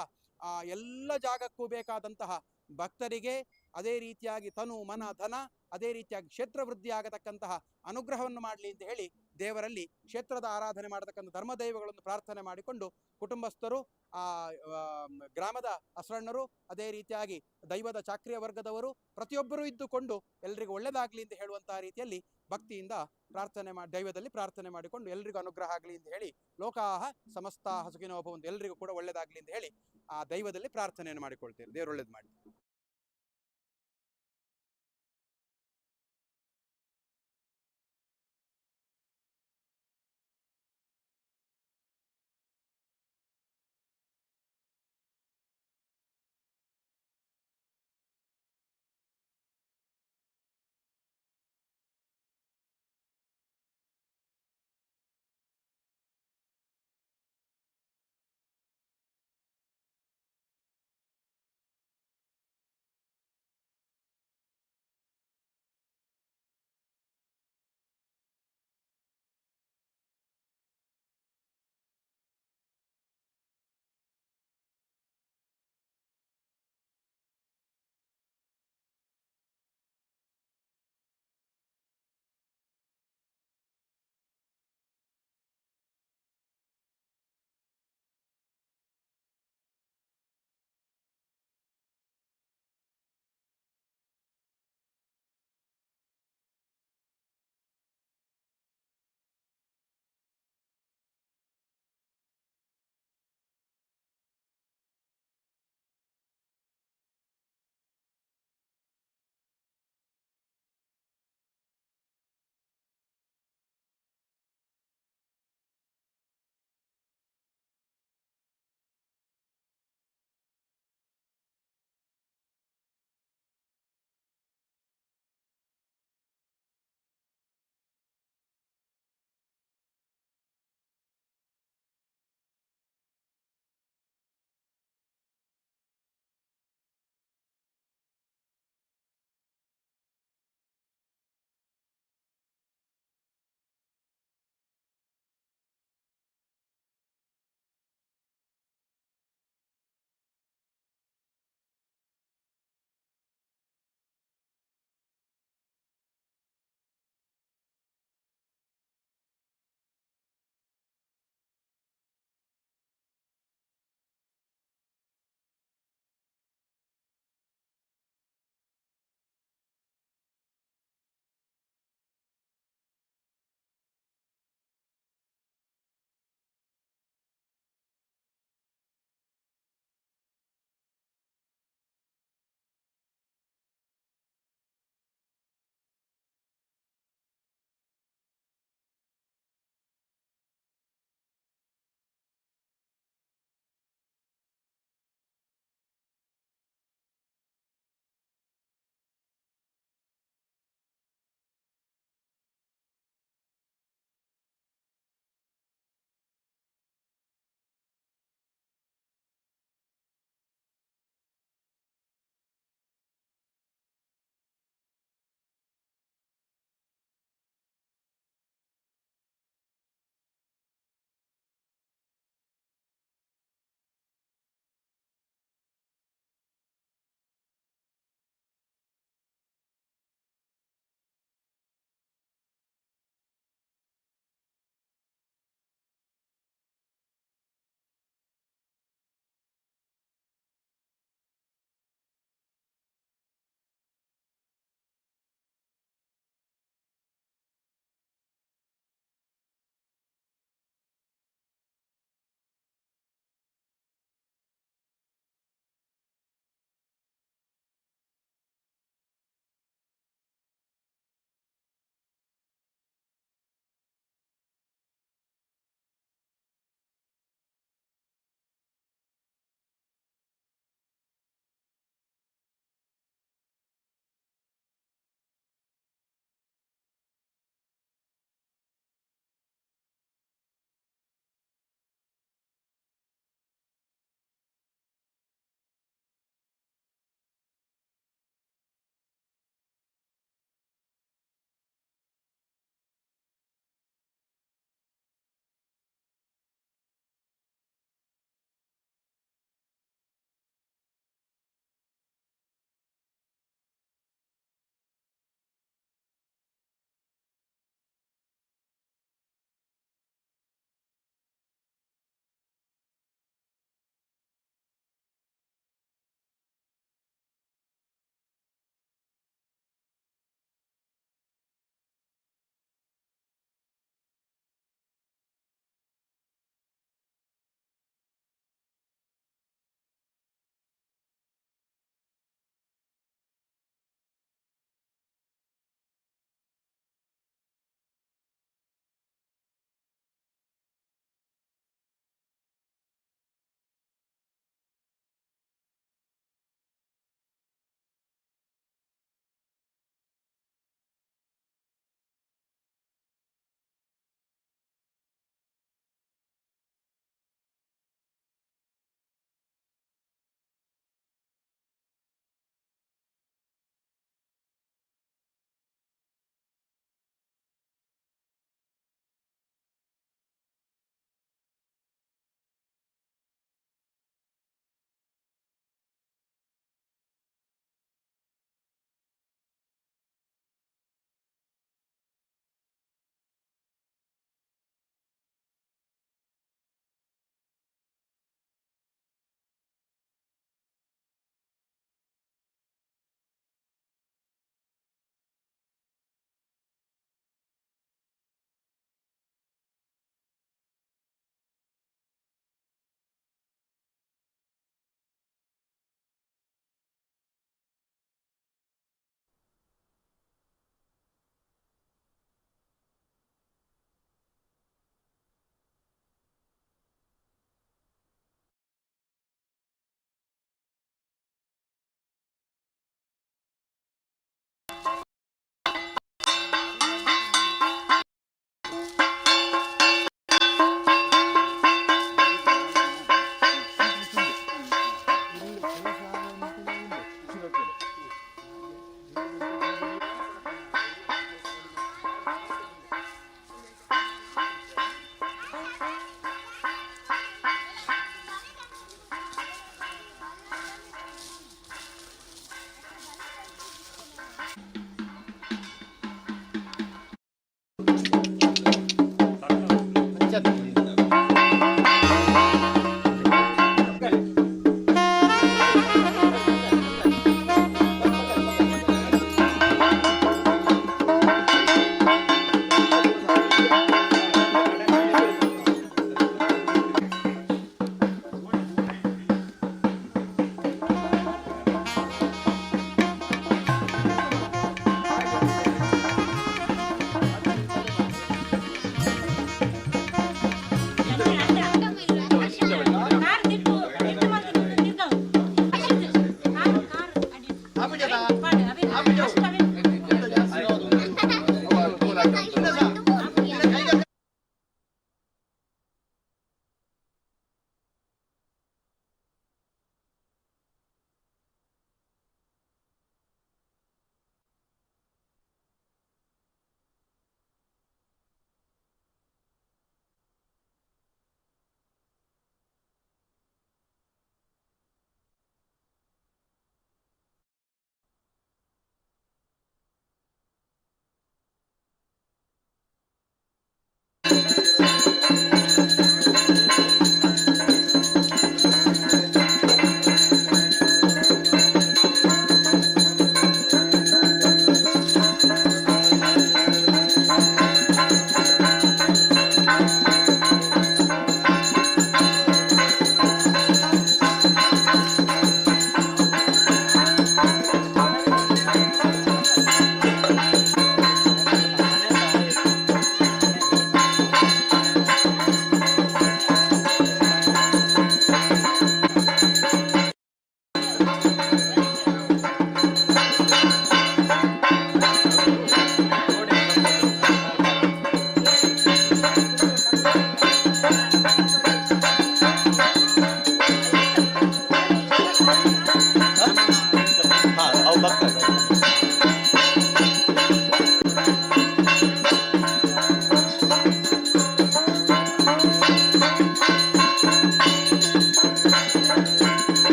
ಎಲ್ಲ ಜಾಗಕ್ಕೂ ಬೇಕಾದಂತಹ ಭಕ್ತರಿಗೆ ಅದೇ ರೀತಿಯಾಗಿ ತನು ಮನ ಧನ, ಅದೇ ರೀತಿಯಾಗಿ ಕ್ಷೇತ್ರ ವೃದ್ಧಿಯಾಗತಕ್ಕಂತಹ ಅನುಗ್ರಹವನ್ನು ಮಾಡಲಿ ಅಂತ ಹೇಳಿ ದೇವರಲ್ಲಿ ಕ್ಷೇತ್ರದ ಆರಾಧನೆ ಮಾಡತಕ್ಕಂಥ ಧರ್ಮದೈವಗಳನ್ನು ಪ್ರಾರ್ಥನೆ ಮಾಡಿಕೊಂಡು ಕುಟುಂಬಸ್ಥರು, ಗ್ರಾಮದ ಅಸರಣ್ಣರು, ಅದೇ ರೀತಿಯಾಗಿ ದೈವದ ಚಾಕ್ರಿಯ ವರ್ಗದವರು ಪ್ರತಿಯೊಬ್ಬರೂ ಇದ್ದುಕೊಂಡು ಎಲ್ರಿಗೂ ಒಳ್ಳೆಯದಾಗಲಿ ಅಂತ ಹೇಳುವಂತಹ ರೀತಿಯಲ್ಲಿ ಭಕ್ತಿಯಿಂದ ಪ್ರಾರ್ಥನೆ ದೈವದಲ್ಲಿ ಪ್ರಾರ್ಥನೆ ಮಾಡಿಕೊಂಡು ಎಲ್ರಿಗೂ ಅನುಗ್ರಹ ಆಗಲಿ ಅಂತ ಹೇಳಿ ಲೋಕಾಹ ಸಮಸ್ತಾಹ ಸುಖಿನೋ ಭವಂತು, ಎಲ್ರಿಗೂ ಕೂಡ ಒಳ್ಳೆಯದಾಗಲಿ ಅಂತ ಹೇಳಿ ಆ ದೈವದಲ್ಲಿ ಪ್ರಾರ್ಥನೆಯನ್ನು ಮಾಡಿಕೊಳ್ತೇವೆ. ದೇವರು ಒಳ್ಳೇದು ಮಾಡಿ.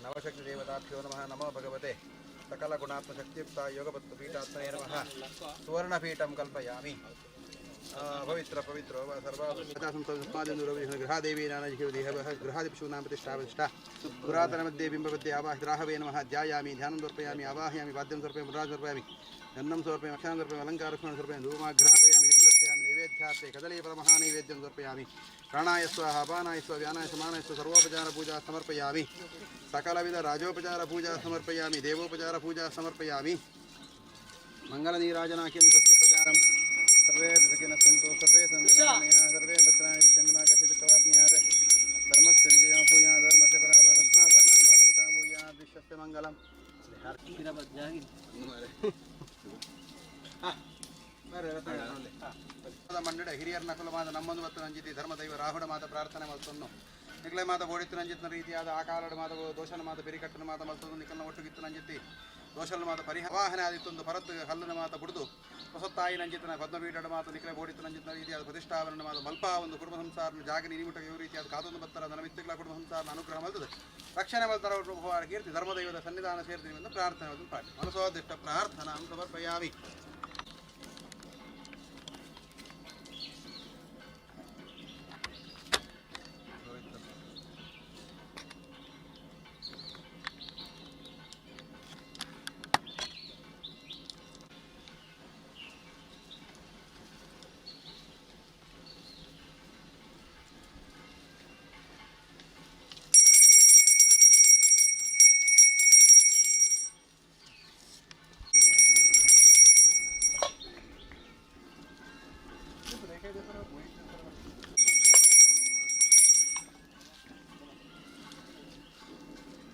नवशक्ति देवताभ्यो नमः नमो भगवते सकल गुणात्मशक्तियुक्ता योगपत्पीठात्मने नमः सुवर्णपीठं कल्पयामि पवित्र पवित्रो सर्वादेवी गृहादिपशूनां प्रतिष्ठा पुरातनमध्ये बिम्बमध्ये आवाहितराहवे नमः ध्यायामि ध्यानं समर्पयामि आवाहयामि वाद्यं समर्पयामि मुद्रां समर्पयामि गन्धं समर्पयामि अक्षां समर्पयामि अलङ्कारं समर्पयामि धूमाघ्रापयामि निर्दर्शयामि नैवेद्यार्थे कदलीफलमहानैवेद्यं समर्पयामि प्राणाय स्वाहा अपानाय स्वाहा व्यानाय समानाय स्वाहा सर्वोपचारपूजा समर्पयामि सकलविध राजोपचारपूजा समर्पयामि देवोपचारपूजा समर्पयामि मङ्गलनीराजनाख्यं सस्यप्रचारं सर्वे सुखिनः सन्तु सर्वे सन्तु सर्वे भद्राणि पश्यन्तु मा कश्चित् दुःखवाप्नुयात् धर्मस्य विजयो भूयात् धर्मस्य पराभवः भूयात् विश्वस्य मङ्गलम् ಮಂಡಳ ಹಿರಿಯರನ್ನ ಕುಲವಾದ ನಮ್ಮನ್ನು ಮತ್ತು ನಂಜಿತಿ ಧರ್ಮದೈವ ರಾಹುಡ ಮಾತ ಪ್ರಾರ್ಥನೆ ಮತ್ತೊಂದು ನಿಗಲೆ ಮಾತ ಬೋಡಿತ್ತು ನಂಜಿತ್ತಿನ ರೀತಿಯಾದ ಆ ಕಾಲದ ಮಾತ ದೋಷನ ಮಾತ ಬೆರಿಕಟ್ಟನ ಮಾತ ಮಲ್ತೊಂದು ನಿಕಲ್ನ ಒಟ್ಟುಗಿತ್ತು ನಂಜಿತ್ತಿ ದೋಷನ ಮಾತ ಪರಿವಾಹನೆ ಆದಿತ್ತೊಂದು ಪರತ್ತು ಹಲ್ಲಿನ ಮಾತ ಬುಡಿದು ಹೊಸತ್ತಾಯಿ ನಂಜಿತ್ತಿನ ಪದ್ಮಪೀಠದ ಮಾತು ನಿಕಲೆ ಬೋಡಿತ್ತು ನಂಜಿತ್ತಿನ ರೀತಿಯಾದ ಪ್ರತಿಷ್ಠಾಪನ ಮಾತ ಮಲ್ಪ ಒಂದು ಕುಟುಂಬ ಸಂಸಾರನ ಜಾಗ ನಿನಿಮುಟ ಇವು ರೀತಿಯಾದ ಕಾದೊಂದು ಬತ್ತರ ನನ್ನ ಮಿತ್ತಿಗಳ ಕುಟುಂಬ ಸಂಸಾರನ ಅನುಗ್ರಹ ಮಲ್ತದೆ ರಕ್ಷಣೆ ಮಲ್ತರ ಕೀರ್ತಿ ಧರ್ಮದೈವದ ಸನ್ನಿಧಾನ ಸೇರ್ತೀವಿ ಎಂದು ಪ್ರಾರ್ಥನೆ ಪಾಠ ಮನಸೋದಿಷ್ಟ ಪ್ರಾರ್ಥನಾ ಸಮರ್ಪಯಾಮಿ.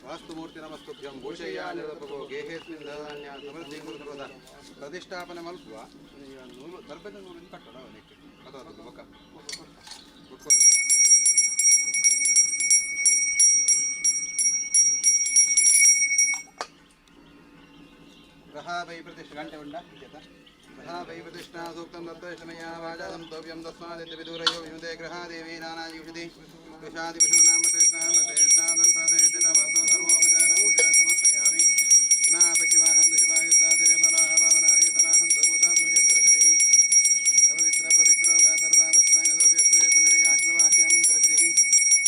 ವಾಸ್ತುಮೂರ್ತಿ ನಮಸ್ತುಭ್ಯಂ ಭೂಷಯ್ಯಾನಿರಪಗೋ ಗೇಹೇಸ್ಮಿನ್ ಧಾನ್ಯ ಸಮೃದ್ಧಿ ಕುರುದ ಪ್ರತಿಷ್ಠಾಪನೆ ಮಲ್ಪುವ ನೂಲು ದರ್ಬೆದ ನೂಲಿಂದ ಕಟ್ಟಡ ಅವನಿಗೆ ಅದು ಬೊಕ್ಕ ಕೊಟ್ಕೊಡು ಗ್ರಹ ವೈ ಪ್ರತಿಷ್ಠ ಗಂಟೆ ಉಂಡ ಗ್ರಹ ವೈ ಪ್ರತಿಷ್ಠಾ ಸೂಕ್ತಂ ದತ್ತಮಯ ವಾಚ ಸಂತವ್ಯಂ ತಸ್ಮಾದಿತ್ಯ ವಿದೂರಯೋ ವಿಮುದೇ ಗ್ರಹಾದೇವಿ ನಾನಾಯುಷಿತಿ ವಿಷಾದಿ ಪಶೂನಾಂ ಪ್ರತಿಷ್ಠಾ ಪ್ರತಿಷ್ಠಾ ತತ್ಪ್ರತಿಷ್ಠಿತ ಮತ್ತೋ ಸರ್ವೋಪಚಾರ ಪೂಜಾ ಸಮರ್ಪಯಾಮಿ ನಾಪಕಿವಾಹಂ ದುಜವಾಯುದ್ಧಾದಿರೆ ಬಲಾಹ ಭಾವನಾಹೇತನಾಹಂ ಭೂತಾ ಸೂರ್ಯಸ್ತ್ರಶಿಧಿಃ ಪವಿತ್ರ ಪವಿತ್ರೋ ಸರ್ವಾವಸ್ಥಾಂಗದೋಪ್ಯಸ್ತೆ ಪುನರಿಯಾಶ್ರವಾಹ್ಯಾಮಂತ್ರಶಿಧಿಃ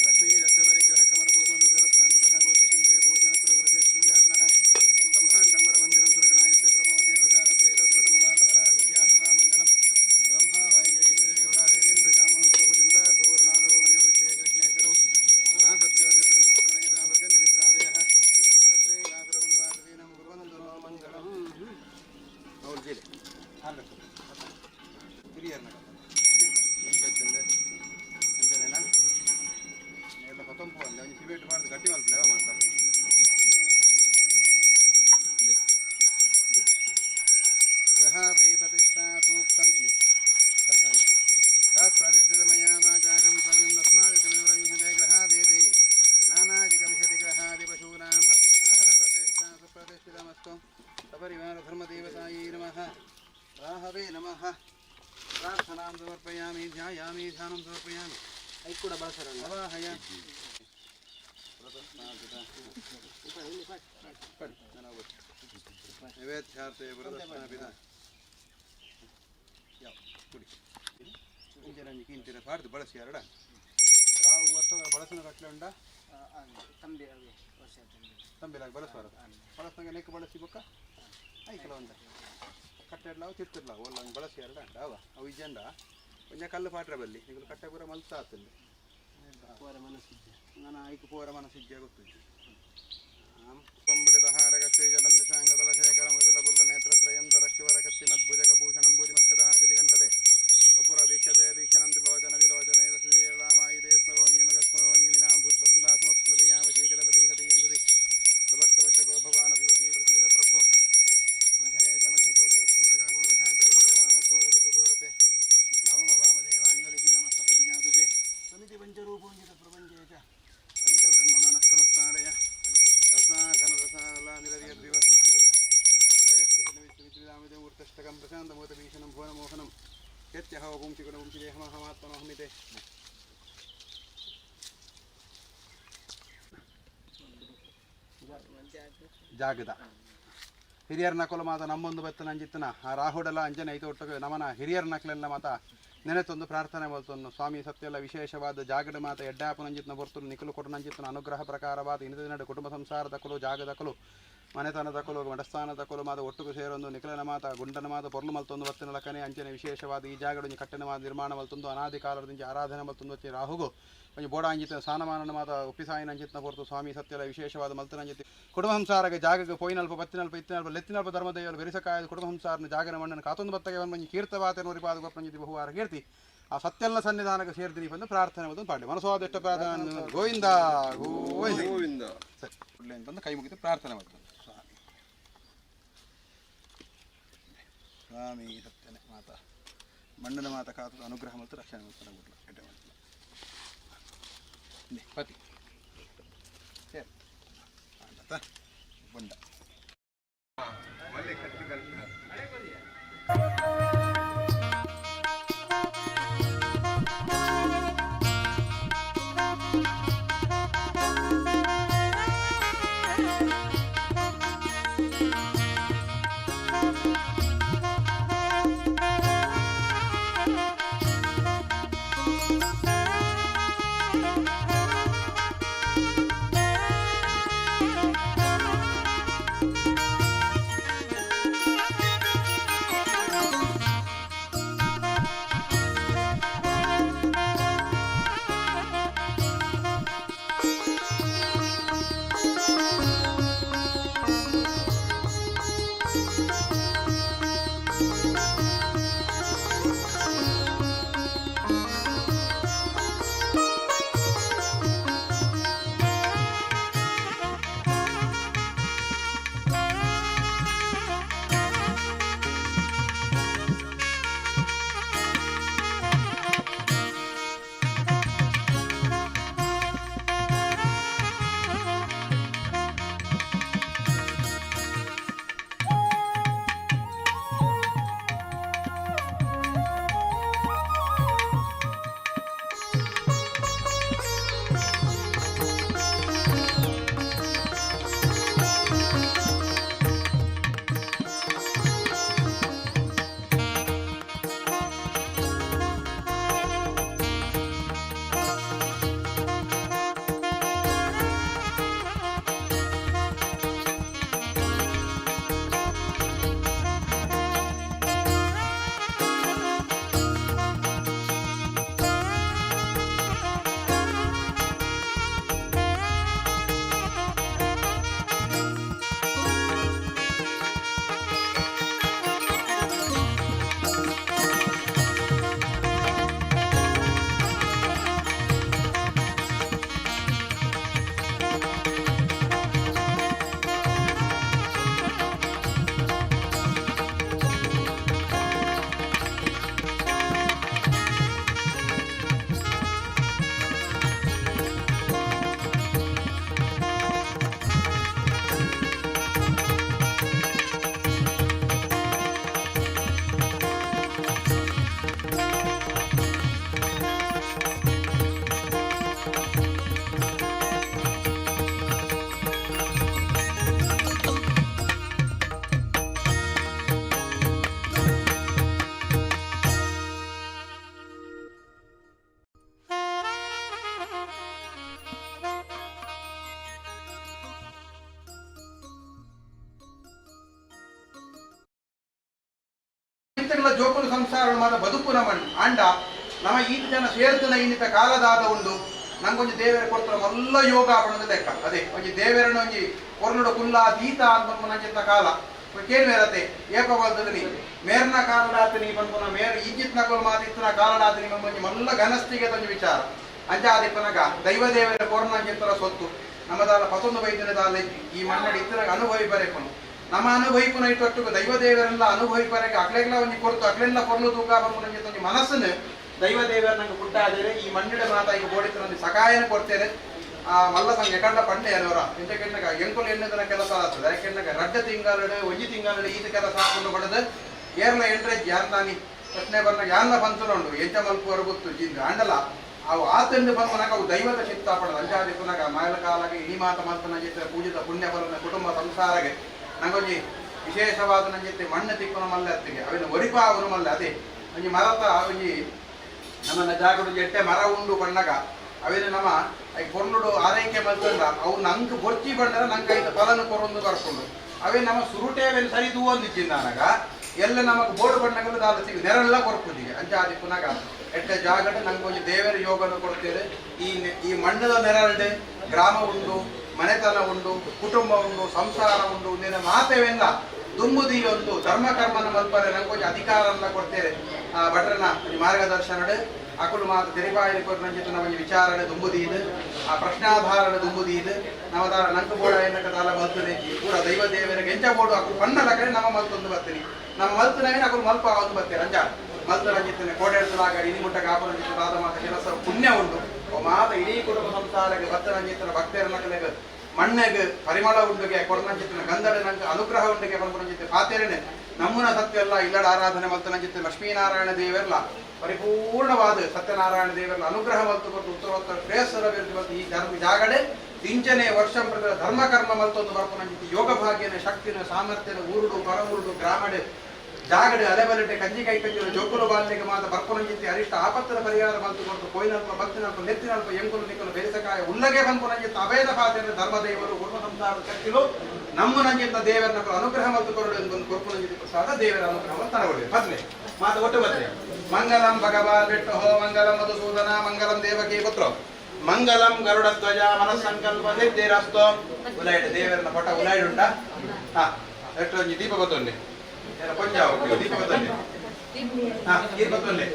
ಲಕ್ಷ್ಮೀ ದತ್ತಪರಿಗ್ರಹ ಕಮರಭೂಷಣ ಸರಸ್ವಾಮೃತಃ ಗೋತ್ರಶಂತೆ ಭೂಷಣ ಸುರವೃಷೇಶ್ರೀಯಾಪನಃ ಬ್ರಹ್ಮಾಂಡಂಬರ ಮಂದಿರಂ ಸುರಗಣಾಯಸ್ಯ ಪ್ರಭೋ ದೇವಕಾಹ ತ್ರೈಲೋಕ್ಯೋಟಮಬಾಲವರಃ ಕುರ್ಯಾ ಸದಾ ಮಂಗಲಂ ಬ್ರಹ್ಮ ವಾಯುದೇವ ಗರುಡಾದೇವೇಂದ್ರ ಕಾಮೋ ಪ್ರಭುಚಂದ್ರ ಗೋರ್ಣಾದೋ ಮನಿಯೋ ವಿಶ್ವೇಶ ವಿಘ್ನೇಶ್ವರೋ ನಾ ಸತ್ಯವಂತಿರ್ಗಣೇತಾ ವರ್ಜನ್ಯ ಮಿತ್ರಾದಯಃ ತತ್ರೇಗಾಸುರಗುಣವಾದೀನಂ ಗುರುವಂದನೋ ಮಂಗಳಂ ಅವಳು ಜೇಲೆ ಹಾರ್ಬೇಕು ಹಿರಿಯರ್ನ ಎಂಚಂದೆ ಅಂಜನೇನ ಎಲ್ಲ ಪತಂಪು ಅಂದೆ ಒಂದು ಸಿಮೆಂಟ್ ಮಾಡಿದ ಗಟ್ಟಿ ಮಲ್ಪಲೇವ ಮಾತ್ರ ಗ್ರಹ ವೈ ಪ್ರತಿಷ್ಠಾ ಸೂಕ್ತಂ ಇಲ್ಲಿ ತತ್ಪ್ರತಿಷ್ಠಿತಮಯ ವಾಚಾಕಂ ಸವ್ಯಂ ತಸ್ಮಾದಿತ್ಯ ವಿದೂರಯುಷಿತೆ ಗ್ರಹಾದೇವಿ ನಾನಾಜಿಗಮಿಷತಿ ಗ್ರಹಾದಿ ಪಶೂನಾಂ ಪ್ರತಿಷ್ಠಾ ಪ್ರತಿಷ್ಠಾ ಸುಪ್ರತಿಷ್ಠಿತಮಸ್ತು ಸಪರಿವಾರ ಧರ್ಮದೇವತಾಯೈ ನಮಃ ರಾಹವೇ ನಮಃ ಪ್ರಾರ್ಥನಾಂ ಸಮರ್ಪಯಾಮಿ ಧ್ಯಾಯಾಮಿ ಧ್ಯಾನಂ ಸಮರ್ಪಯಾಮಿ ಐ ಕೂಡ ಬಳಸೋಣ ಅವಾಹಯ ನೈವೇದ್ಯಾರ್ಥೆ ವರದಕ್ಷಿಣಾಪಿತ ಯಾವ ಕುಡಿ ಇಂಜರಂಜಿ ಕಿಂತಿರ ಪಾಡ್ದು ಬಳಸಿ ಎರಡ ರಾವು ವರ್ಷ ಬಳಸಿನ ಕಟ್ಲೆ ಉಂಡ ತಂಬಿಲಾಗ ಬಳಸ್ಬಾರ ಬಳಸ್ದಂಗೆ ನೆಕ್ ಬಳಸಿ ಬೊಕ್ಕ ಐಕಲ ಒಂದ ಕಟ್ಟೆಡ್ಲಾವು ತಿರ್ತಿರ್ಲಾವು ಒಲ್ಲ ಬಳಸಿ ಎರಡ ಅಂಡ ಅವ ಅವು ಇಜಂಡ ಒಂಜ ಕಲ್ಲು ಪಾಟ್ರೆ ಬಲ್ಲಿ ನಿಗಲು ಕಟ್ಟೆ ಪೂರ ಮಲ್ತಾ ಆತಲ್ಲಿ ನಾನು ಐಕು ಪೂರ ಮನಸ್ಸಿಜ್ಜೆ ಗೊತ್ತಿದ್ದೆ ಕೊಂಬಿಡಿತಹಾರಕ ಶ್ರೀಜಲಂ ನಿಶಾಂಗದಲಶೇಖರಂ ವಿಪುಲಪುಲ್ಲ ನೇತ್ರತ್ರಯಂ ತರಕ್ಷಿವರಕತ್ತಿಮದ್ಭುಜಕಭೂಷಣಂ ಭೂತಿಮತ್ಕೃತಹಾರಸಿತಿ ಕಂಠತೆ ವಪುರ ವೀಕ್ಷತೆ ವೀಕ್ಷಣಂ ತ್ರಿಲೋಚನ ವಿಲೋಚನೆ ಶ್ರೀರಾಮಾಯುಧೇ ಸ್ಮರೋ ನಿಯಮಕಸ್ಮರೋ ನಿಯಮಿನಾಂ ಭೂತ್ವಸ್ತುದಾಸಮೋತ್ಸೃತಯಾವಶೀಕರಪತಿ ಸತೀಯಂ ಸತಿ ಸಭಕ್ತವಶಕೋ ಭವಾನಪಿ ವಶೀ ಪ್ರಸೀದ ಪ್ರಭೋ ಮಹೇಶಮಹಿಕೋಶಾಘೋರತೆ ನವಮ ವಾಮದೇವಾಂಜಲಿಗೆ ನಮಸ್ತಪತಿ ಜಾತುತೆ ಸಮಿತಿ ಪಂಚರೂಪೋಂಜಿತ ಪ್ರಪಂಚೇತ ಪಂಚವೃನ್ಮನಸ್ತಮಸ್ತಾಲಯ ರಸಾಘನರಸಾಲ ನಿರವಿಯದ್ವಿವಸ್ತುರಾಮದೇವೂರ್ತಷ್ಟಕಂ ಪ್ರಶಾಂತಮೋತಭೀಷಣಂ ಭುವನಮೋಹನಂ ಯತ್ಯಹ ಪುಂಸಿಗುಣಪುಂಸಿದೇಹಮಹಮಾತ್ಮನೋಹಮಿತೆ ಜಾಗದ ಹಿರಿಯರ ನಕಲು ಮಾತ ನಮ್ಮೊಂದು ಬೆತ್ತ ನಂಜಿತ್ತನ ಆ ರಾಹುಡಲ ಅಂಜನೆ ಐದು ಒಟ್ಟಿಗೆ ನಮನ ಹಿರಿಯರ ನಕಲೆಲ್ಲ ಮಾತ ನೆನೆತೊಂದು ಪ್ರಾರ್ಥನೆ ಬಲ್ತೊಂದು ಸ್ವಾಮಿ ಸತ್ಯಲ್ಲ ವಿಶೇಷವಾದ ಜಾಗಡ ಮಾತ ಎಡ್ಡಾಪು ನಂಜಿತ್ನ ಬರ್ತನು ನಿಖಲು ಕೊಟ್ಟು ನಂಜಿತ್ನ ಅನುಗ್ರಹ ಪ್ರಕಾರವಾದ ಇನಿದ ದಿನದ ಕುಟುಂಬ ಸಂಸಾರದ ಕಲು ಜಾಗದ ಕಲು ಮನೆತನದ ಕಲು ಮಠಸ್ಥಾನದ ಕಲು ಮಾತ ಒಟ್ಟಿಗೆ ಸೇರೊಂದು ನಿಖಲನ ಮಾತ ಗುಂಡನ ಮಾತ ಪೊರ್ಲು ಮಲ್ತೊಂದು ವತ್ತಿನ ಲಕ್ಕನೆ ಅಂಚನೆ ವಿಶೇಷವಾದ ಈ ಜಾಗಡ ಕಟ್ಟನ ಮಾತ ನಿರ್ಮಾಣ ಮಲ್ತೊಂದು ಅನಾದಿ ಕಾಲದಿಂದ ಆರಾಧನೆ ಮಲ್ತೊಂದು వచ్చి ರಾಹುಗು ಕೊಂಚ ಬೋಡ ಅಂಜಿತ ಸ್ನಾನಮಾನ ಮಾತ ಉಪ್ಪಿಸಾಯಿನ ಅಂಜಿತ್ನ ಹೊರತು ಸ್ವಾಮಿ ಸತ್ಯಲ ವಿಶೇಷವಾದ ಮಲ್ತನ ಅಂಜಿತಿ ಕುಟುಂಬ ಸಂಸಾರಕ್ಕೆ ಜಾಗಕ್ಕೆ ಪೋಯಿನಲ್ಪ ಪತ್ತಿನಲ್ಪ ಇತ್ತಿನಲ್ಪ ಲೆತ್ತಿನಲ್ಪ ಧರ್ಮದೈವಲು ಬೆರಿಸಕಾಯದ ಕುಟುಂಬ ಸಂಸಾರನ ಜಾಗನ ಮಣ್ಣನ್ನು ಕಾತೊಂದು ಬತ್ತಗೆ ಒಂದು ಕೀರ್ತವಾತೆ ನೋರಿಪಾದ ಗೊಪ್ಪಂಜಿತಿ ಬಹುವಾರ ಕೀರ್ತಿ ಆ ಸತ್ಯಲ್ಲ ಸನ್ನಿಧಾನಕ್ಕೆ ಸೇರ್ತೀನಿ ಬಂದು ಪ್ರಾರ್ಥನೆ ಬಂದು ಪಾಡಿ ಮನಸ್ಸೋದೆಷ್ಟು ಪ್ರಾರ್ಥನೆ ಗೋವಿಂದ ಗೋವಿಂದ ಗೋವಿಂದ ಸರಿ ಒಳ್ಳೆ ಅಂತಂದು ಕೈ ಮುಗಿದು ಪ್ರಾರ್ಥನೆ ಮಾಡ್ತಾನೆ ಸ್ವಾಮಿ ಸತ್ಯನೇ ಮಾತಾ ಮಣ್ಣನ ಮಾತ ಕಾತು ಅನುಗ್ರಹ ಮತ್ತು ರಕ್ಷಣೆ ಮಾಡ್ತಾನೆ ಪತಿ ಬಂದ ಮಲ್ಲೆ ಕಟ್ಟಿ ಕಲ್ಪಿನ ಜೋಕುಲು ಸಂಸಾರ ಮಾತ ಬದುಕುನ ಅಂಡ ನಮ್ಮ ಈ ಜನ ಸೇರ್ತನ ಇನ್ನಿತ ಕಾಲದಾದ ಉಂಡು ನಂಗೊಂಜಿ ದೇವರ ಕೊಡ್ತಾರೆ ಮಲ್ಲ ಯೋಗ ಆಪಣದ ಲೆಕ್ಕ ಅದೇ ಒಂಜಿ ದೇವರನ ಒಂಜಿ ಕೊರ್ನುಡು ಕುಲ್ಲ ದೀತ ಅಂತ ನಂಜಿತ್ತ ಕಾಲ ಕೇಳ್ವೇರತೆ ಏಕವಾದದಲ್ಲಿ ಮೇರ್ನ ಕಾಲಡಾತನಿ ಬಂದ್ಪುನ ಮೇರ್ ಈಜಿತ್ ನಕಲು ಮಾತಿತ್ತನ ಕಾಲಡಾತನಿ ಬಂದು ಮಲ್ಲ ಘನಸ್ತಿಗೆ ತಂಜ ವಿಚಾರ ಅಂಜಾದಿಪ್ಪನಗ ದೈವ ದೇವರ ಕೊರ್ನಂಜಿತ್ತರ ಸೊತ್ತು ನಮ್ಮದಾಲ 11 ವೈದ್ಯನದಾಲ ಈ ಮಣ್ಣಡಿ ಇತ್ತನಾಗ ಅನುಭವಿ ಬರೆಪನು ನಮ್ಮ ಅನುಭವಿಪುನ ಇಟ್ಟೊಟ್ಟು ದೈವ ದೇವರೆಲ್ಲ ಅನುಭವಿಪರೆಗೆ ಅಕ್ಲೆಲ್ಲ ಒಂಜಿ ಕೊರ್ತು ಅಕ್ಲೆಲ್ಲ ಕೊರ್ಲು ತೂಕ ಬಂದು ಒಂಜಿ ಮನಸ್ಸನ್ನು ದೈವ ದೇವರ ನಂಗೆ ಗುಡ್ಡಾದರೆ ಈ ಮಣ್ಣಿಡ ಮಾತ ಈಗ ಬೋಡಿತನ ಸಕಾಯನ ಕೊಡ್ತೇನೆ ಆ ಮಲ್ಲ ಸಂಘ ಎಕಂಡ ಪಂಡೆ ಅನವರ ಎಂಟಕೆಣ್ಣಗ ಎಂಕುಲು ಎಣ್ಣೆದನ ಕೆಲಸ ಆಗ್ತದೆ ಯಾಕೆಣ್ಣಗ ರಡ್ಡ ತಿಂಗಳಡೆ ಒಂಜಿ ತಿಂಗಳಡೆ ಈತ ಕೆಲಸ ಹಾಕೊಂಡು ಬಡದು ಏರ್ಲ ಎಂಟ್ರೆ ಜಾನ್ದಾನಿ ಪ್ರಶ್ನೆ ಬಂದಾಗ ಯಾನ್ಲ ಬಂತುಂಡು ಎಂಚ ಮಲ್ಪುವರು ಗೊತ್ತು ಜಿಂದ ಅಂಡಲ ಅವು ಆತಂದು ಬಂದನಾಗ ಅವು ದೈವದ ಚಿತ್ತಾಪಡದ ಅಂಜಾದಿಪ್ಪನಾಗ ಮಾಯಲ ಕಾಲಾಗೆ ಇನಿ ಮಾತ ಮಲ್ಪನ ಜೊತೆ ಪೂಜಿತ ಪುಣ್ಯ ಬಲನ ಕುಟುಂಬ ಸಂಸಾರಗೆ ನಂಗೊಂಜಿ ವಿಶೇಷವಾದ ನನ್ನ ಜೊತೆ ಮಣ್ಣು ತಿಕ್ಕನ ಮಲ್ಲ ಅತ್ತಿಗೆ ಅವಿನ ಒರಿಪ ಅವನು ಮಲ್ಲ ಅದೇ ಒಂಜಿ ಮರತ ಒಂಜಿ ನಮ್ಮನ್ನ ಜಾಗಡು ಎಟ್ಟೆ ಮರ ಉಂಡು ಬಣ್ಣಗ ಅವೇನು ನಮ್ಮ ಐ ಕೊರ್ನುಡು ಆರೈಕೆ ಮಲ್ತಂಡ ಅವು ನಂಗೆ ಬೊರ್ಚಿ ಬಂದರೆ ನಂಗೆ ಐದು ಫಲನ ಕೊರೊಂದು ಬರ್ಕೊಂಡು ಅವೇ ನಮ್ಮ ಸುರುಟೇವೆಲ್ಲ ಸರಿದು ಒಂದಿಚ್ಚಿಂದಾನಾಗ ಎಲ್ಲ ನಮಗೆ ಬೋರ್ಡು ಬಣ್ಣಗಳು ದಾಲ ಸಿಗ ನೆರೆಲ್ಲ ಕೊರ್ಪುದಿಗೆ ಅಂಜಾದಿ ಪುನಗ ಎಟ್ಟೆ ಜಾಗಡೆ ನಂಗೆ ಒಂದು ದೇವರ ಯೋಗನ ಕೊಡ್ತೇವೆ ಈ ಮಣ್ಣದ ನೆರಳು ಗ್ರಾಮ ಉಂಡು ಮನೆತನ ಉಂಡು ಕುಟುಂಬ ಉಂಡು ಸಂಸಾರ ಉಂಡು ನಿನ್ನ ಮಾತೇವೆಲ್ಲ ದುಂಬುದಿ ಒಂದು ಧರ್ಮ ಕರ್ಮನ ಮಲ್ಪರೆ ನಂಗೆ ಅಧಿಕಾರನ ಕೊಡ್ತೇವೆ ಭಟ್ರನ ಮಾರ್ಗದರ್ಶನಡೆ ಅಕುಲು ಮಾತು ತೆರಿಪಾಯಿ ಕೊರ್ನಂಜಿತ ನಮಗೆ ವಿಚಾರಣೆ ದುಂಬುದಿ ಇದು ಆ ಪ್ರಶ್ನಾಧಾರಣ ದುಂಬುದಿ ಇದು ನಮ್ಮದಾರ ನಂಕು ಬೋಡ ಏನಕ್ಕ ತಾಲ ಮಲ್ತನೆ ಪೂರ ದೈವ ದೇವರಿಗೆ ಎಂಚ ಬೋಡು ಅಕು ಪಣ್ಣಲ ಕಡೆ ನಮ್ಮ ಮಲ್ತೊಂದು ಬರ್ತೀನಿ ನಮ್ಮ ಮಲ್ತನೇ ಅಕುಲು ಮಲ್ಪ ಒಂದು ಬರ್ತೇನೆ ಅಂಜ ಮಲ್ತ ರಂಜಿತನೆ ಕೋಟೆ ಎಡ್ಸಲಾಗ ಇನಿ ಮುಟ್ಟ ಕಾಪು ರಂಜಿತ ಆದ ಮಾತ ಕೆಲಸ ಪುಣ್ಯ ಉಂಟು ಮಾತ ಇಡೀ ಕುಟುಂಬ ಸಂಸಾರಕ್ಕೆ ಭಕ್ತರಂಜಿತನ ಭಕ್ತರನಕಲೆಗೆ ಮಣ್ಣೆಗೆ ಪರಿಮಳ ಉಂಡುಗೆ ಕೊಡನಂಚಿತ್ತಿನ ಗಂಧಡ ನಂಗೆ ಅನುಗ್ರಹ ಉಂಡುಗೆ ಬಂದ್ಕೊಂಡಂಚಿತ್ತೆ ಪಾತೆರನೆ ನಮ್ಮನ ಸತ್ಯ ಎಲ್ಲ ಇಲ್ಲಡ ಆರಾಧನೆ ಮಲ್ತನಂಚಿತ್ತೆ ಲಕ್ಷ್ಮೀನಾರಾಯಣ ದೇವರ್ಲ ಪರಿಪೂರ್ಣವಾದ ಸತ್ಯನಾರಾಯಣ ದೇವರ ಅನುಗ್ರಹ ಮಲ್ತು ಕೊಟ್ಟು ಉತ್ತರೋತ್ತರ ಶ್ರೇಯಸ್ಸರ ವಿರುದ್ಧ ಈ ಧರ್ಮ ಜಾಗಡೆ ದಿಂಚನೆ ವರ್ಷ ಧರ್ಮ ಕರ್ಮ ಮಲ್ತೊಂದು ಬರ್ಕೊಂಡಂಚಿತ್ತು ಯೋಗ ಭಾಗ್ಯನ ಶಕ್ತಿನ ಸಾಮರ್ಥ್ಯನ ಊರುಡು ಪರಮೂರುಡು ಗ್ರಾಮಡೆ ಜಾಗಡೆ ಅಲೆಬಲಟೆ ಕಂಜಿ ಕೈ ಕಂಜಿನ ಜೋಗುಲು ಬಾಲ್ಯಗೆ ಮಾತ ಬರ್ಕೊಂಡಂಚಿತ್ತಿ ಅರಿಷ್ಟ ಆಪತ್ತಿನ ಪರಿಹಾರ ಮಲ್ತು ಕೊಟ್ಟು ಕೊಯ್ನಲ್ಪ ಭಕ್ತಿನಲ್ಪ ನೆತ್ತಿನಲ್ಪ ಎಂಗುಲು ನಿಕ್ಕಲು ಬೇಸಕಾಯ ಉಲ್ಲಗೆ ಬಂದ್ಕೊಂಡಂಚಿತ್ತು ಅಭೇದ ಪಾತ್ರೆಯ ಧರ್ಮದೇವರು ಕುಟುಂಬ ಸಂಸಾರ ಶಕ್ತಿಲು ನಮ್ಮ ನಂಜಿತ್ತ ದೇವರನ್ನ ಅನುಗ್ರಹ ಮಲ್ತು ಕೊರಡು ಎಂದು ಕೊರ್ಕೊಂಡಂಚಿತ್ತು ಪ್ರಸಾದ ದೇವರ ಅನುಗ್ರಹ ತರಗೊಳ್ಳಿ ಬದ್ಲೆ ಮಾತು ಒಟ್ಟು ಬದ್ಲೆ ಮಂಗಲಂ ಭಗವಾನ್ ಬಿಟ್ಟು ಹೋ ಮಂಗಲಂ ಮಧುಸೂದನ ಮಂಗಲಂ ದೇವಕಿ ಪುತ್ರ ಮಂಗಲಂ ಗರುಡ ಧ್ವಜ ಮನಸ್ಸಂಕಲ್ಪ ಸಿದ್ಧಿರಸ್ತೋ ಉಲಾಯ್ಡ್ ದೇವರನ್ನ ಪಟ ಉಲಾಯ್ಡ್ ಉಂಟಾ ಹಾ ಎಷ್ಟು ಒಂಜಿ ದೀಪ ಬತ್ತೊಂಡೆ ಕೊಂಜ ದೀಪ ಬತ್ತೊಂಡೆ ಹಾ ನೀರು ಬತ್ತೊಂಡೆ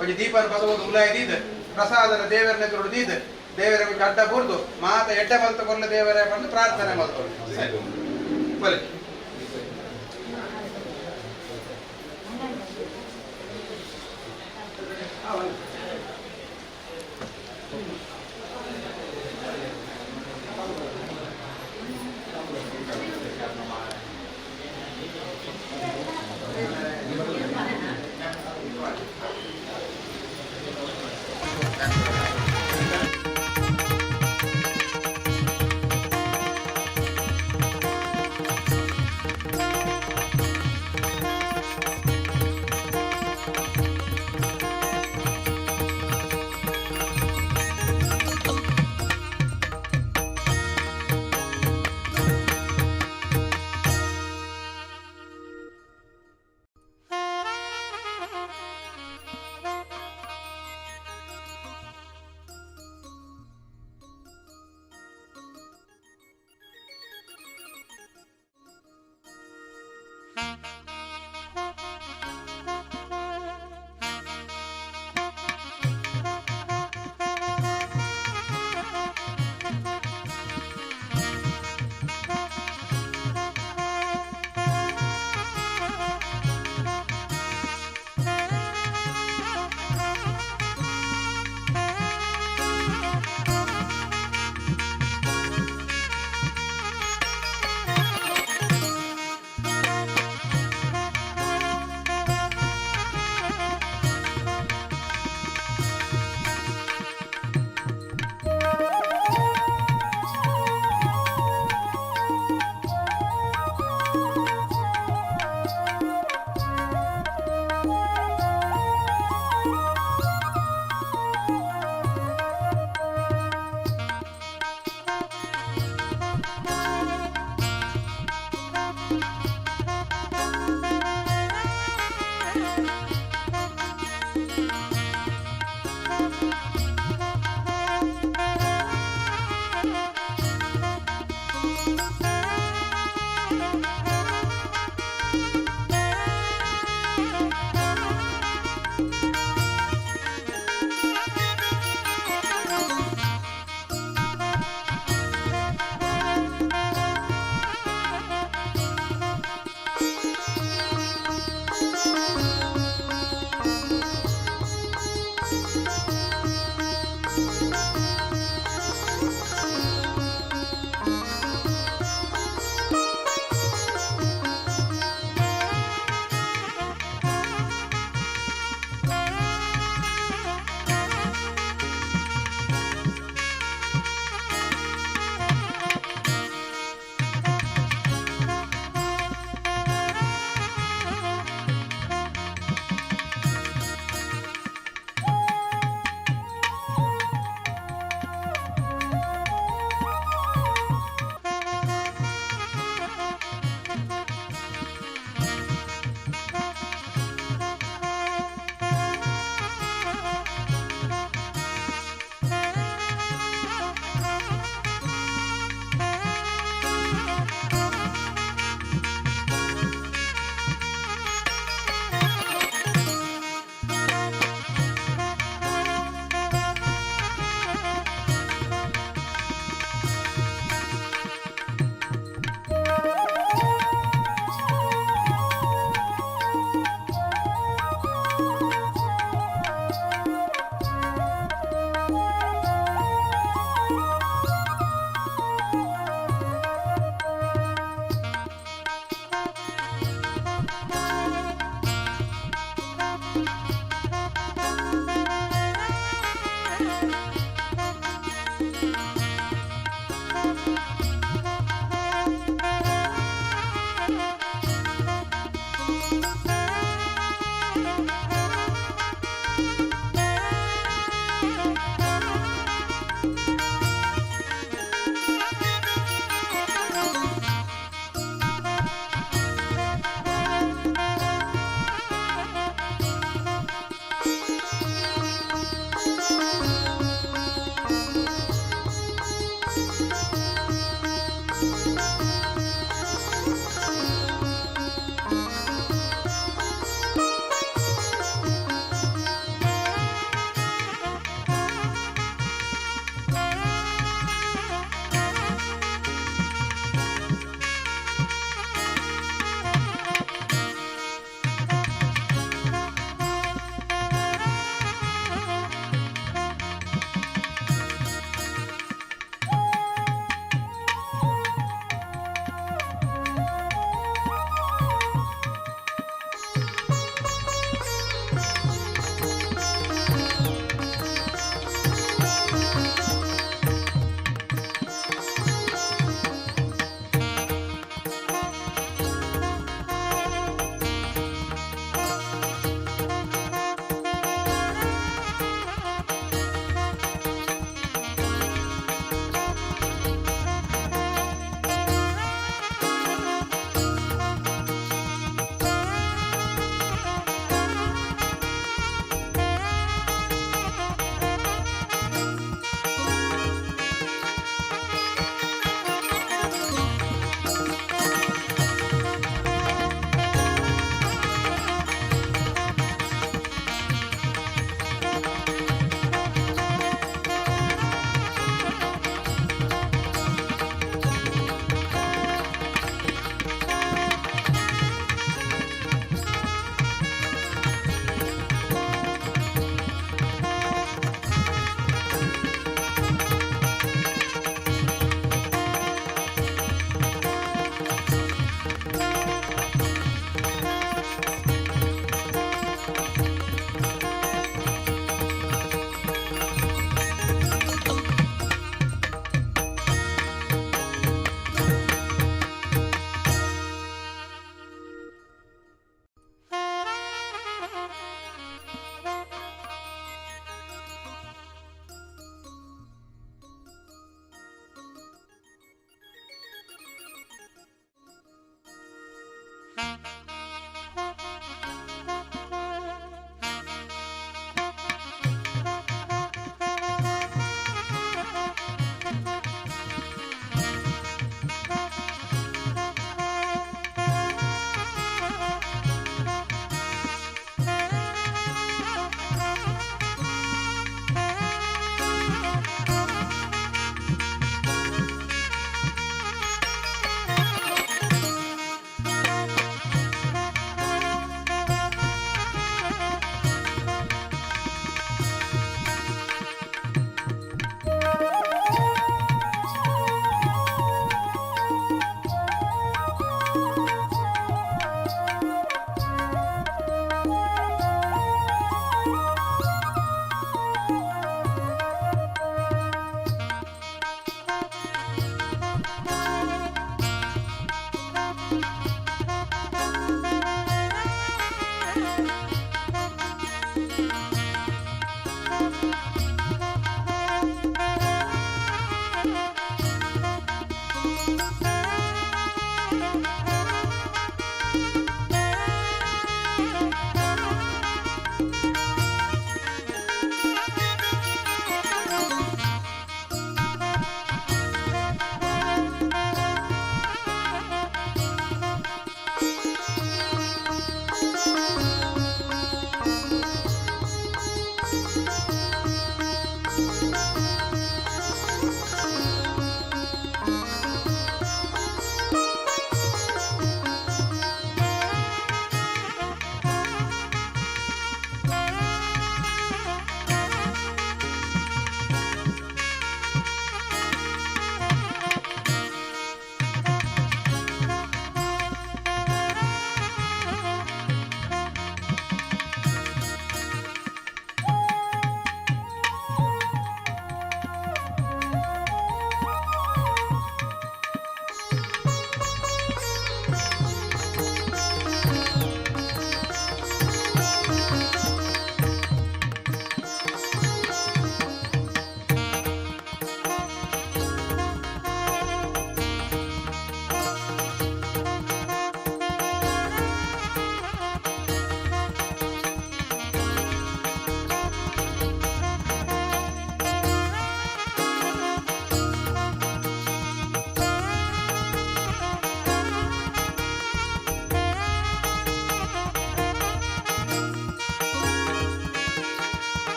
ಒಂಜಿ ದೀಪ ಬಸವುದು ಉಲಾಯ್ದಿದ್ ಪ್ರಸಾದನ ದೇವರನ್ನ ಎದುರು ದೀದ್ ದೇವರ ಅಡ್ಡ ಬುರ್ದು ಮಾತ ಎಡ್ಡೆ ಮಲ್ತು ಕೊಲ್ಲ ದೇವರ ಬಂದು ಪ್ರಾರ್ಥನೆ ಮಾಡ್ತಾರೆ ಬಲೆ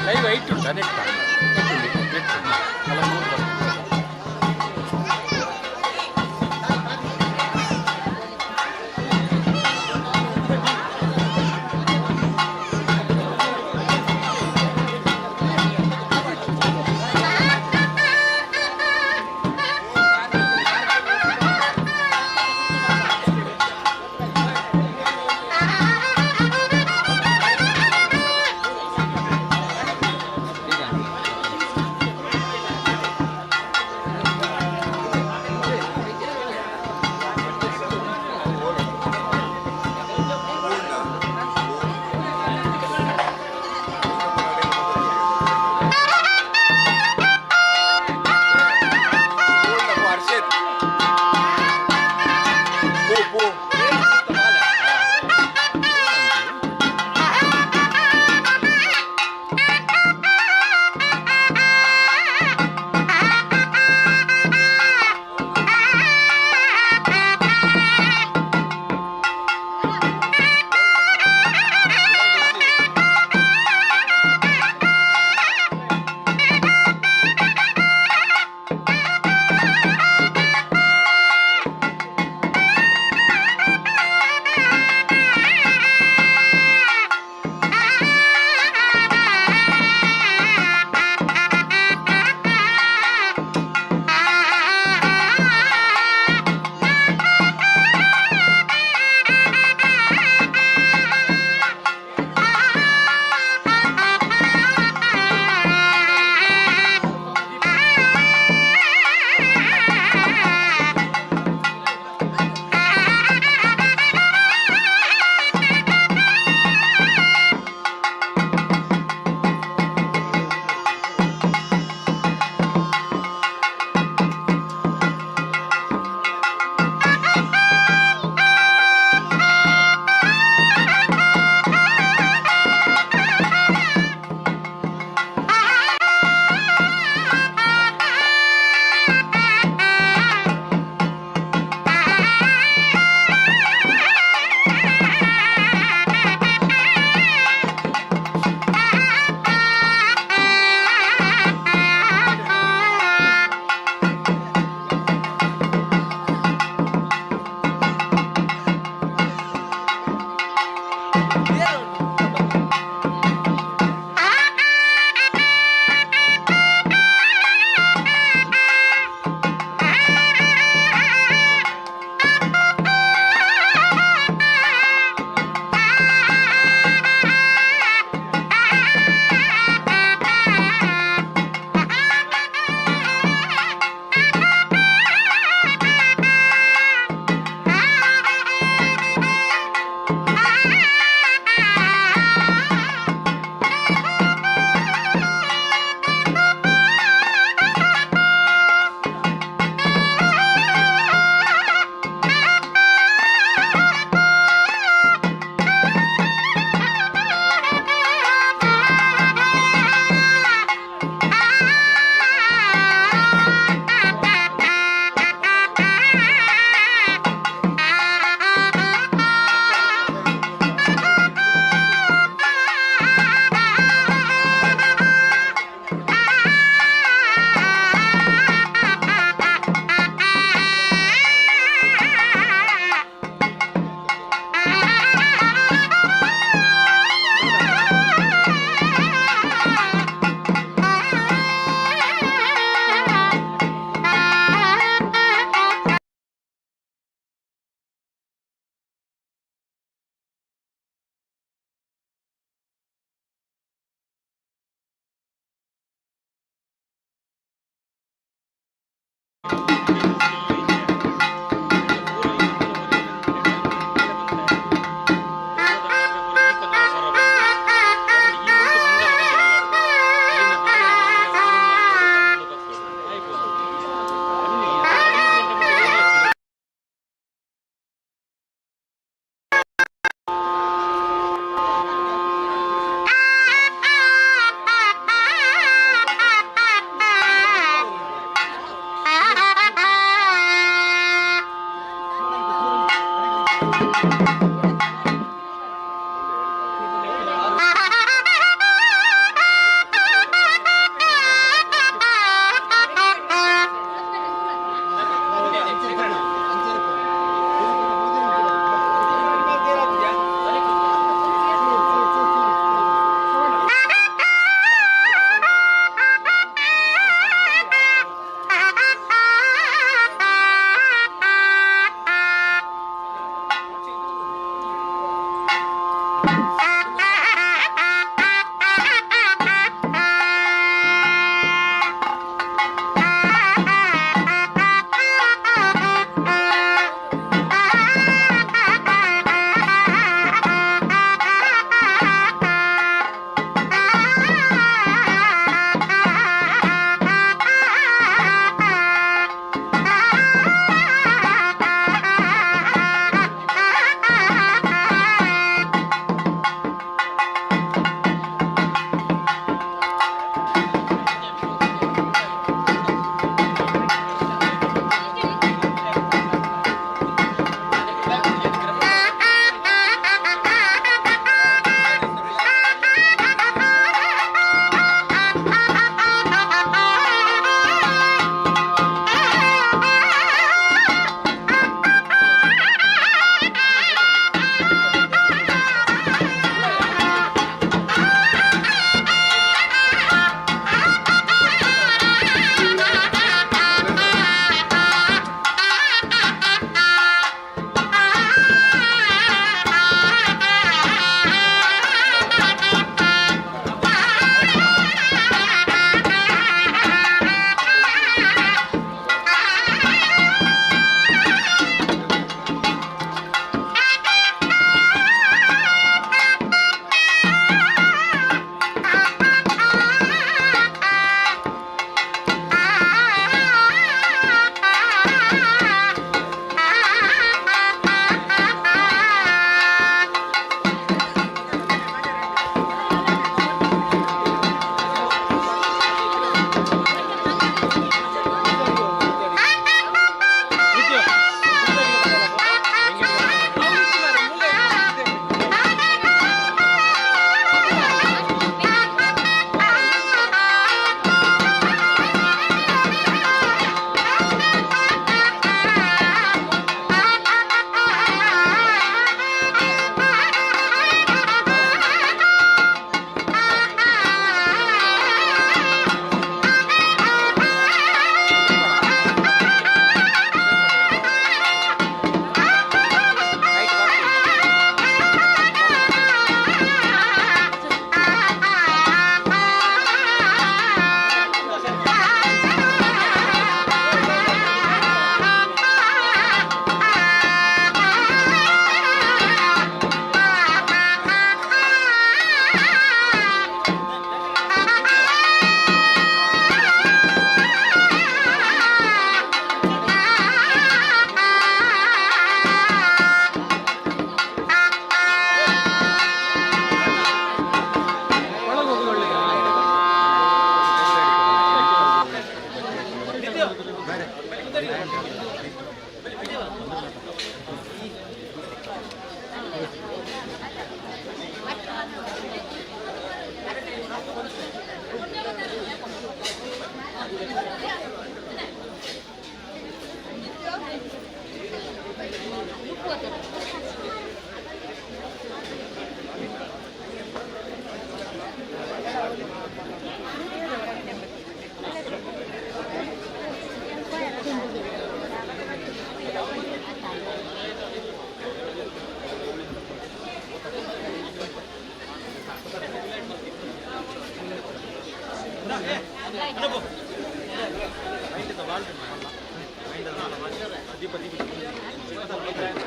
ಲೈವ್ 8 ಉಂಟಾ ನೆಟ್ ಅಲ್ಲ 3 ಬರ್ತದೆ.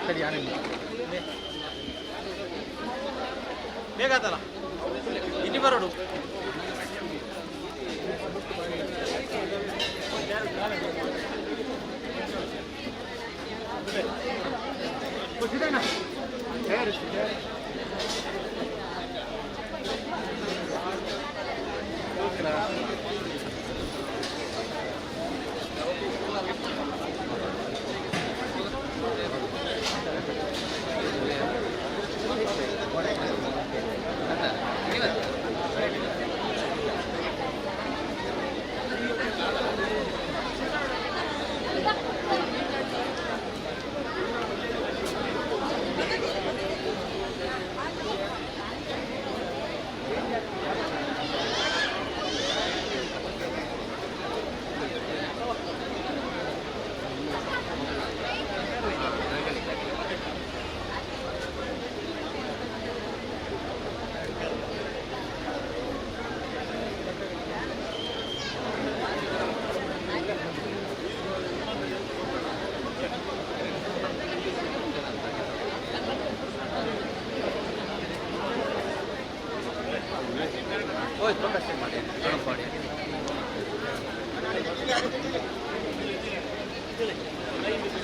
ಸರಿ ಆನಂದ ಬೇಗ ಆತಲ್ಲ ಇನ್ನು ಬರೋಡು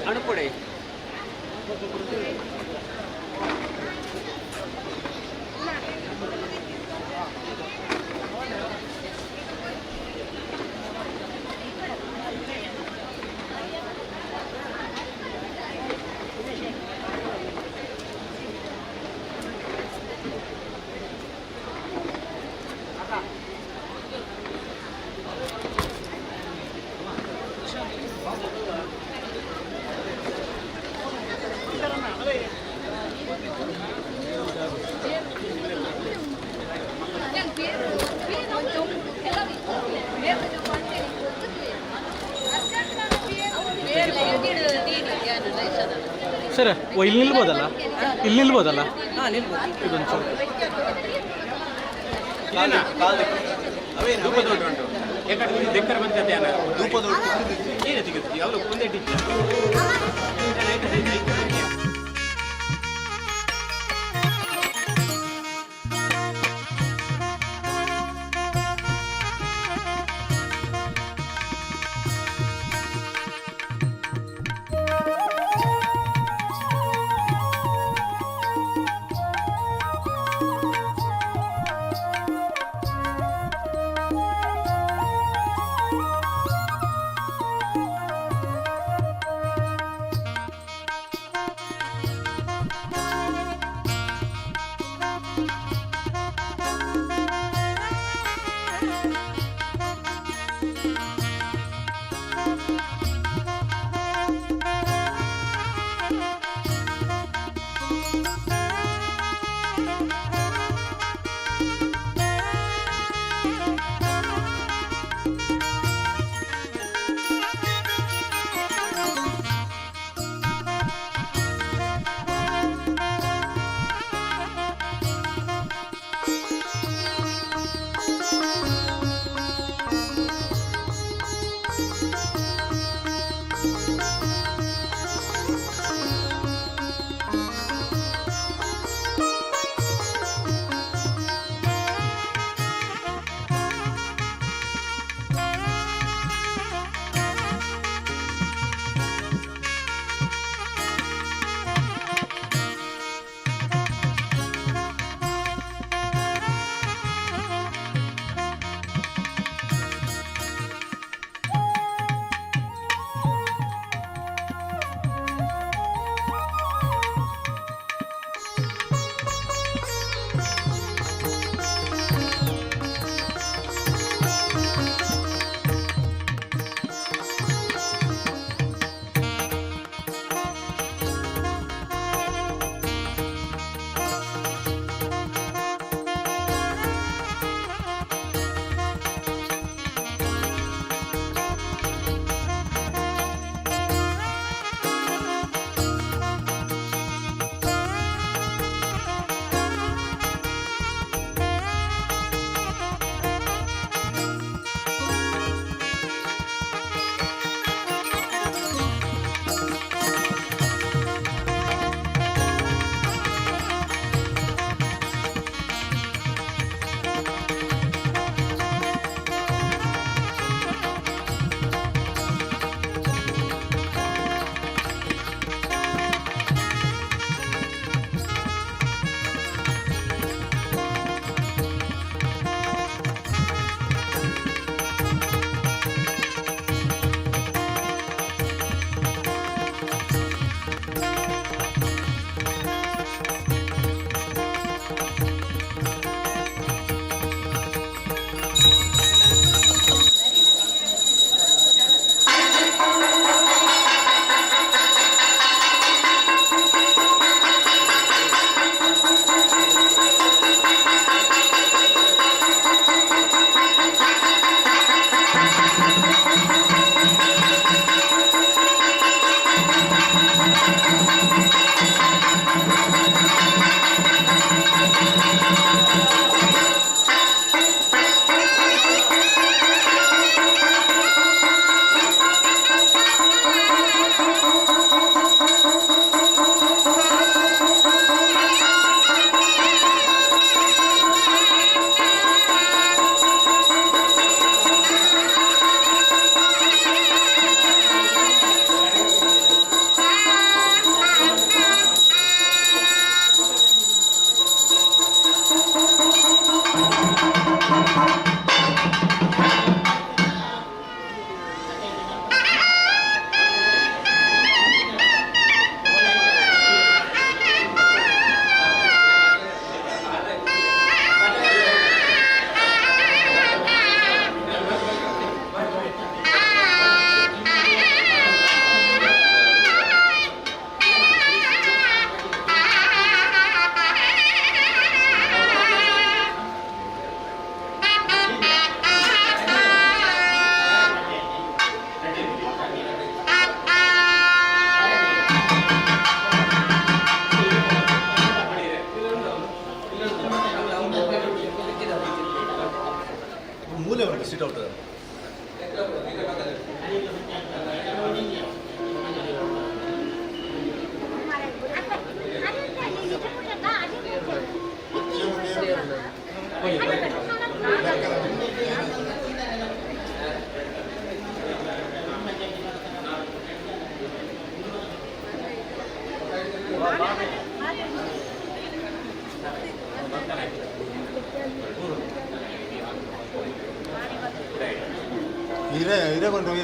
ಅನುಪಡೆ ಸರ್ ಇಲ್ಲಿ ನಿಲ್ಬೋದಲ್ಲ ಇಲ್ಲಿ ನಿಲ್ಬೋದಲ್ಲ ಇದೊಂದು ಇರೇ ಕೊಂಡು ಹೋಗಿ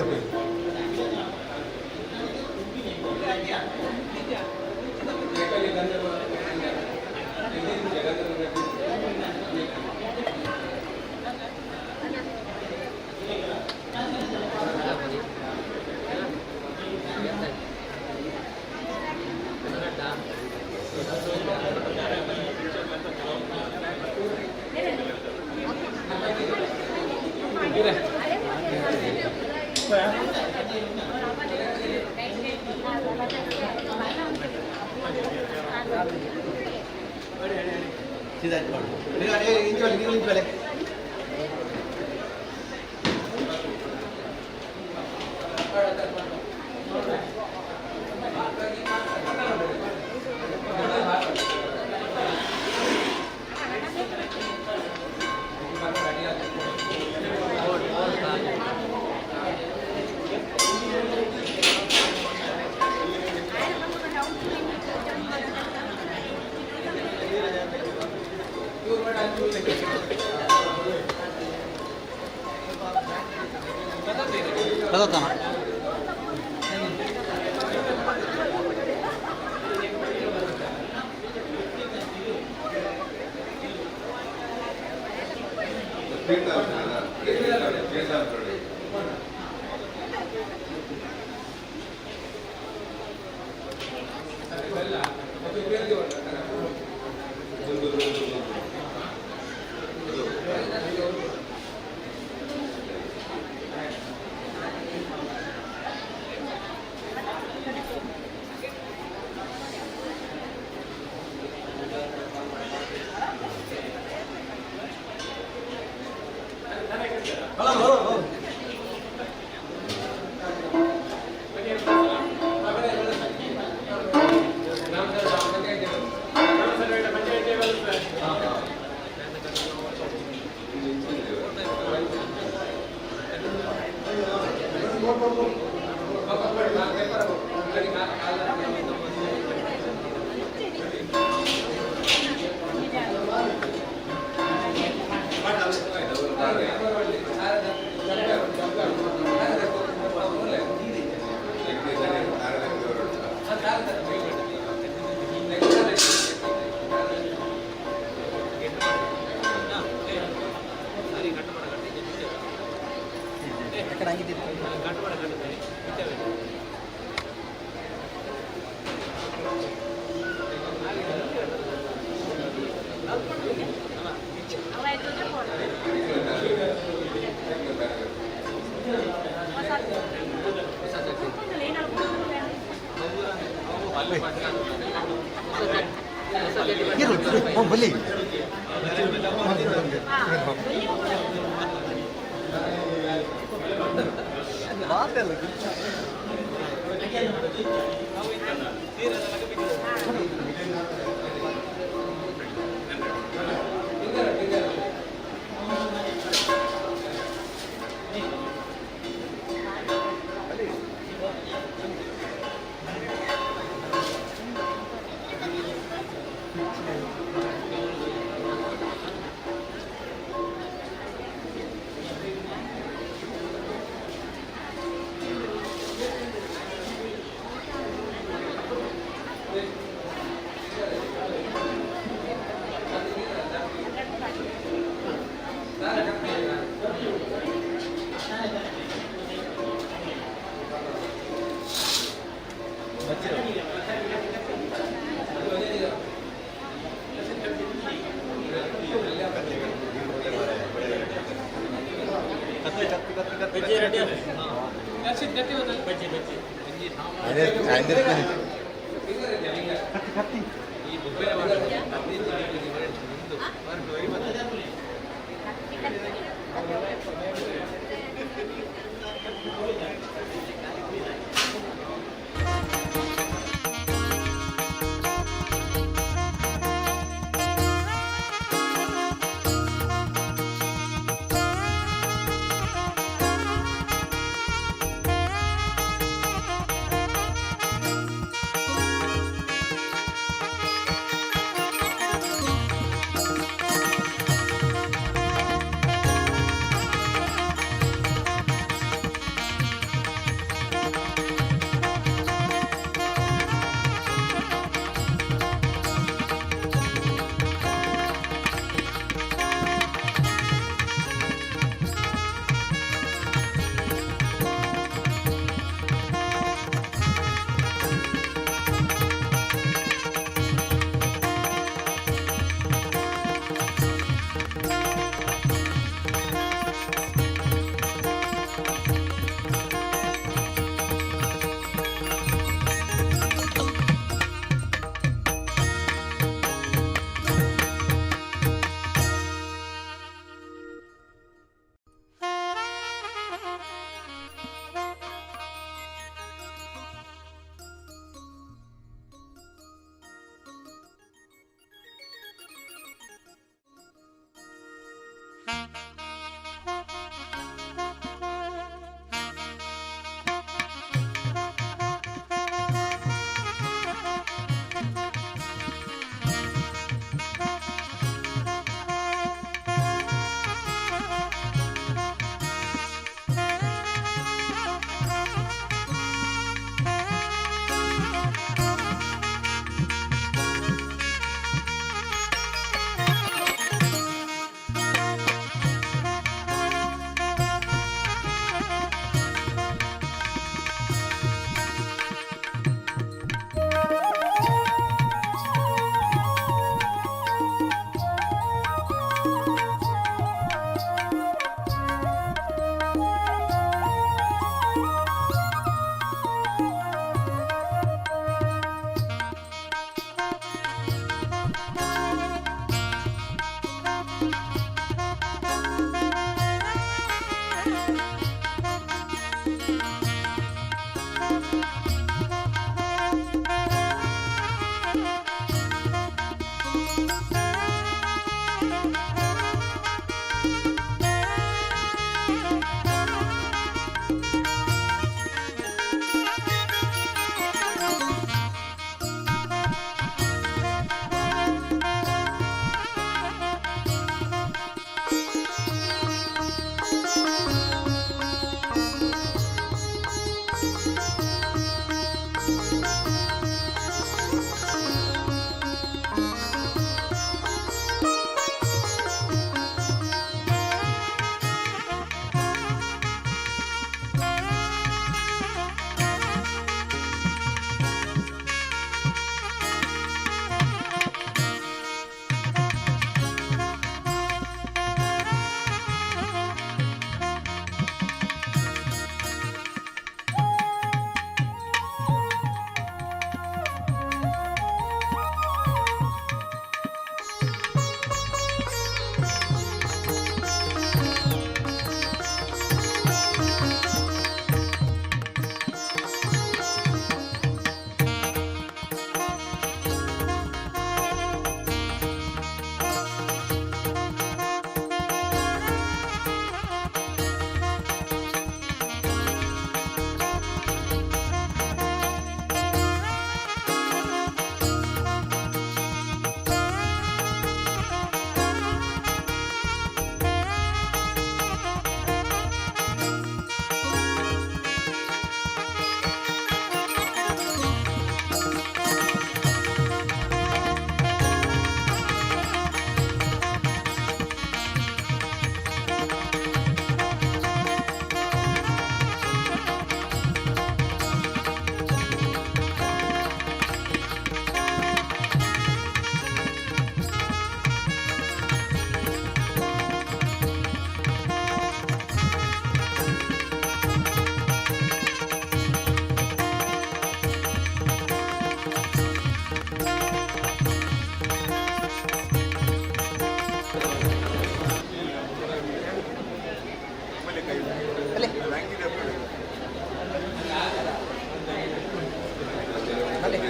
ಬಲಿ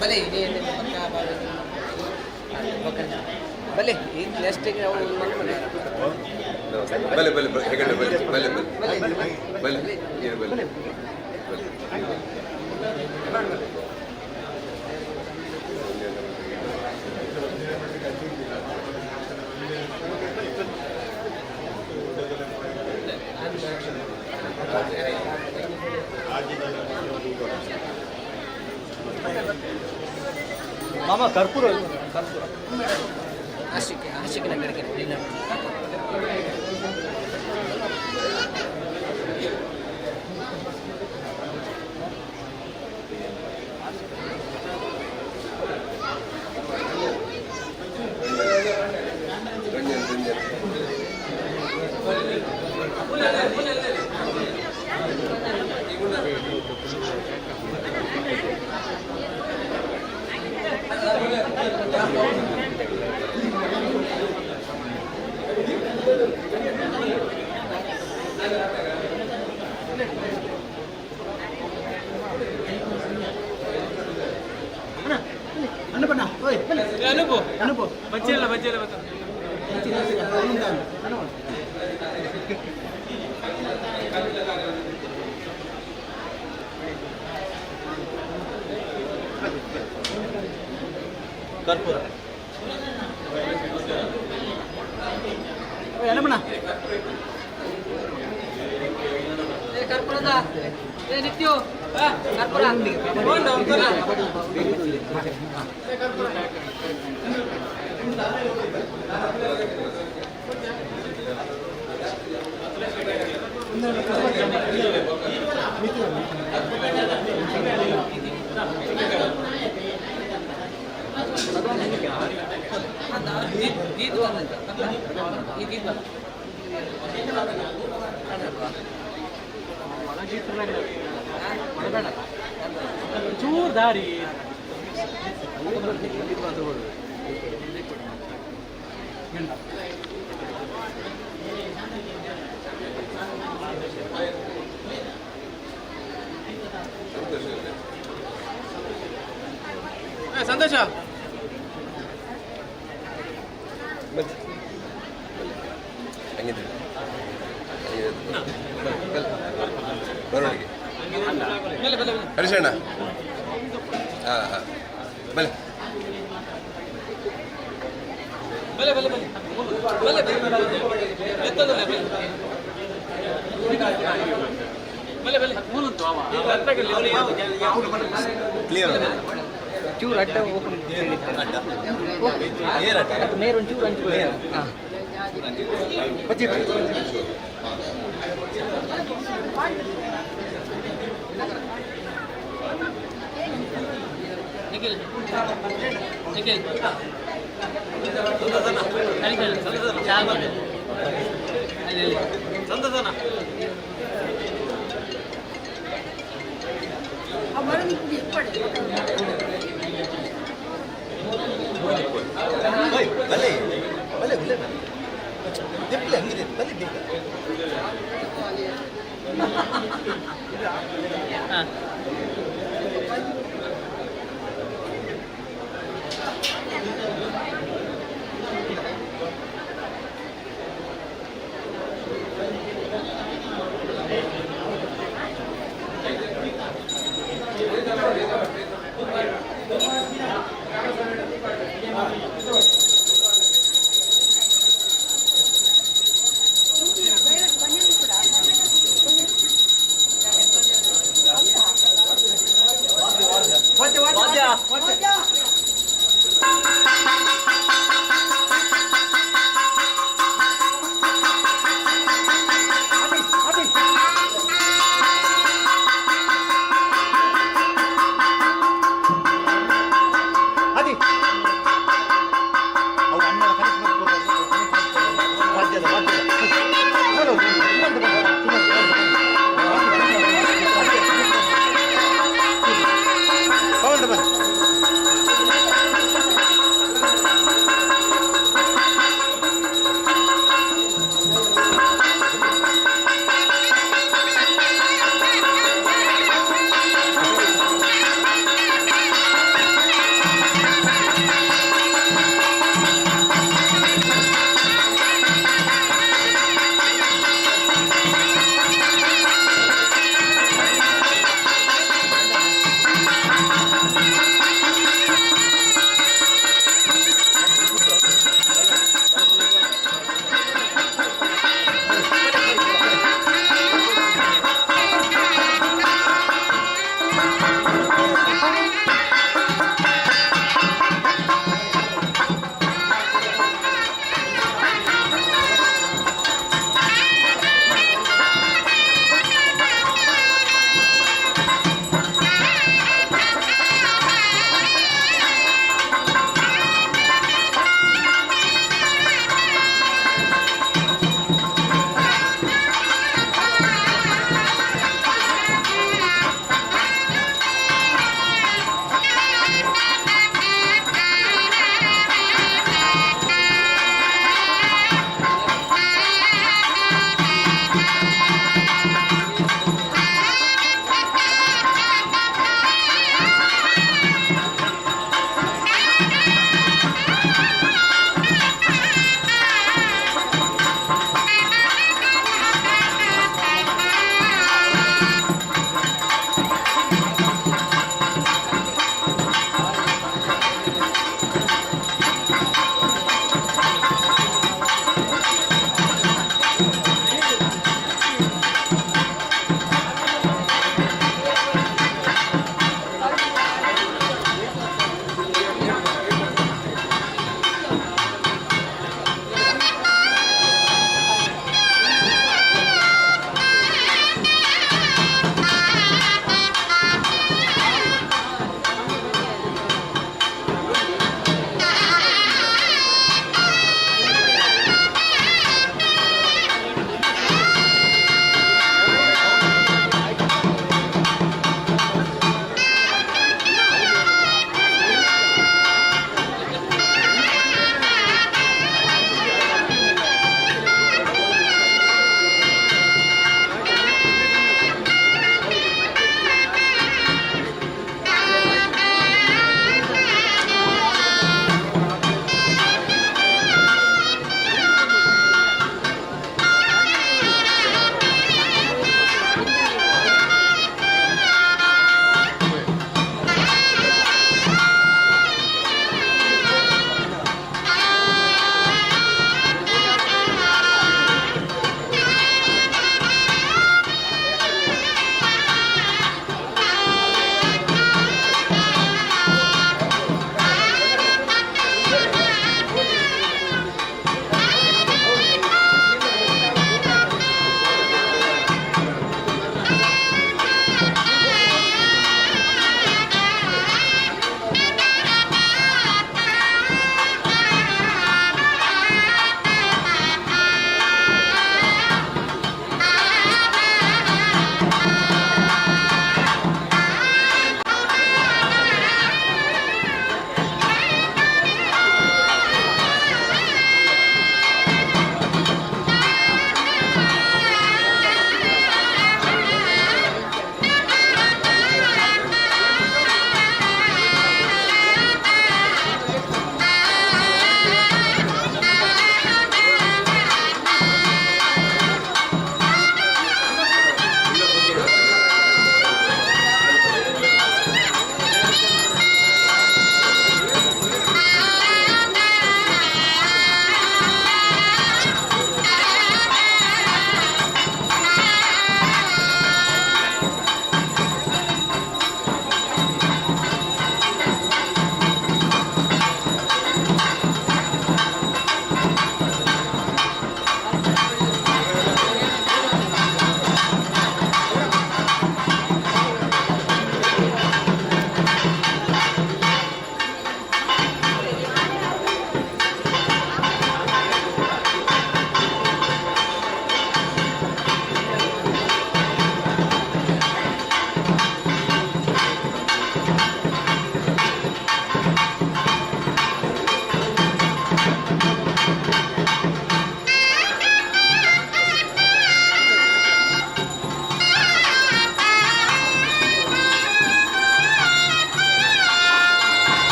ಬಲೆ ಬಲೆ ಈಗ ನೆಕ್ಸ್ಟಿಗೆ ಅವ್ರು ಬಲೆ ಬಲೆ ಬಲೆ ಹೆಗಡೆ ಬಲೆ ಬಲೆ ಬಲೆ ಬಲೆ ಏನು ಬಲೆ ಮಾಮ ಕರ್ಪೂರ ಆಶಿಕಿನ ಕಡೆಗೆ ಇಲ್ಲ ಅನುಭವ ಬಜ್ಜಿಲ್ಲ ಕರ್ಪೂರ ಏನಮ್ಮಣ್ಣ ಕರ್ಪೂರದ ನಿತ್ಯೋ ಕರ್ಪೂರ ಚೂರ್ ದಾರಿ ಸಂತೋಷ ಹರಿಶಣ್ಣ ಹಾಂ ಹಾಂ ಬಲೆ ಬಲೆ ಬಲೆ ಬಲೆ ಬಲೆ ಎತ್ತದಲ್ಲ ಬಲೆ ಬಲೆ ಮೂಲಂತು ಕ್ಲಿಯರ್ ಚೂರು ಅಡ್ಡ ಓಪನ್ ನೇರು ಚೂರು ಅಂಚು ಹಾಂ ನಿಖಿಲ್ ನಿಖಿಲ್ ಸಂತಸನ ಬಲೆ ಬಲೆ ಬಲೆ ದಿಪ್ಪಲೆ ಹಂಗಿದೆ ಬಲೆ ಬೇಗ ಹಾಂ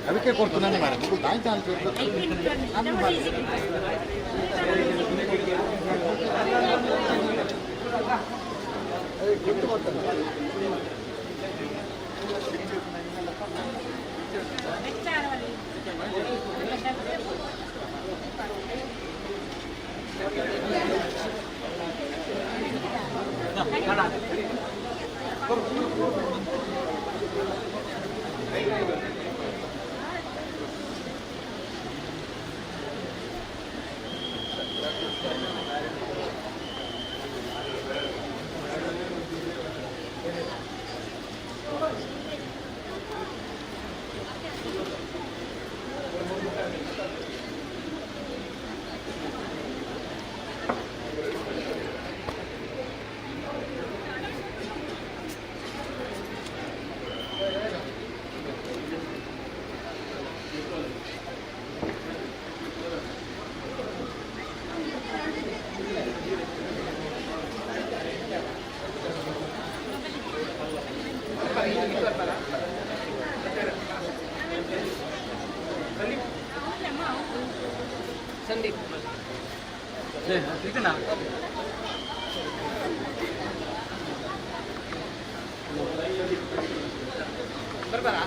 ಅದಕ್ಕೆ ಕೊಡ್ತು ನಾನು ಮಾರ ಆಯ್ತು ಅಂತ ಸಂದೀಪ್ ಬರ್ಬಾರಾ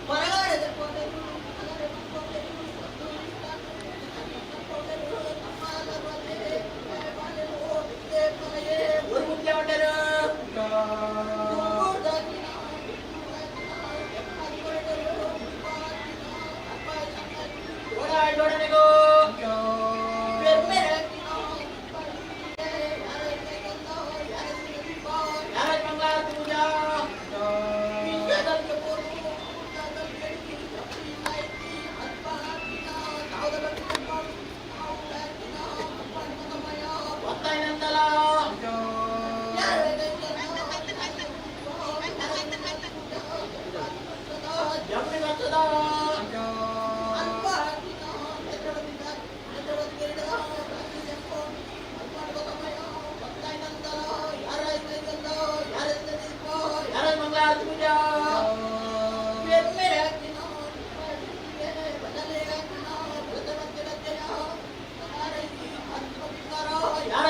ಹೊರಗಡೆ ಯಾರ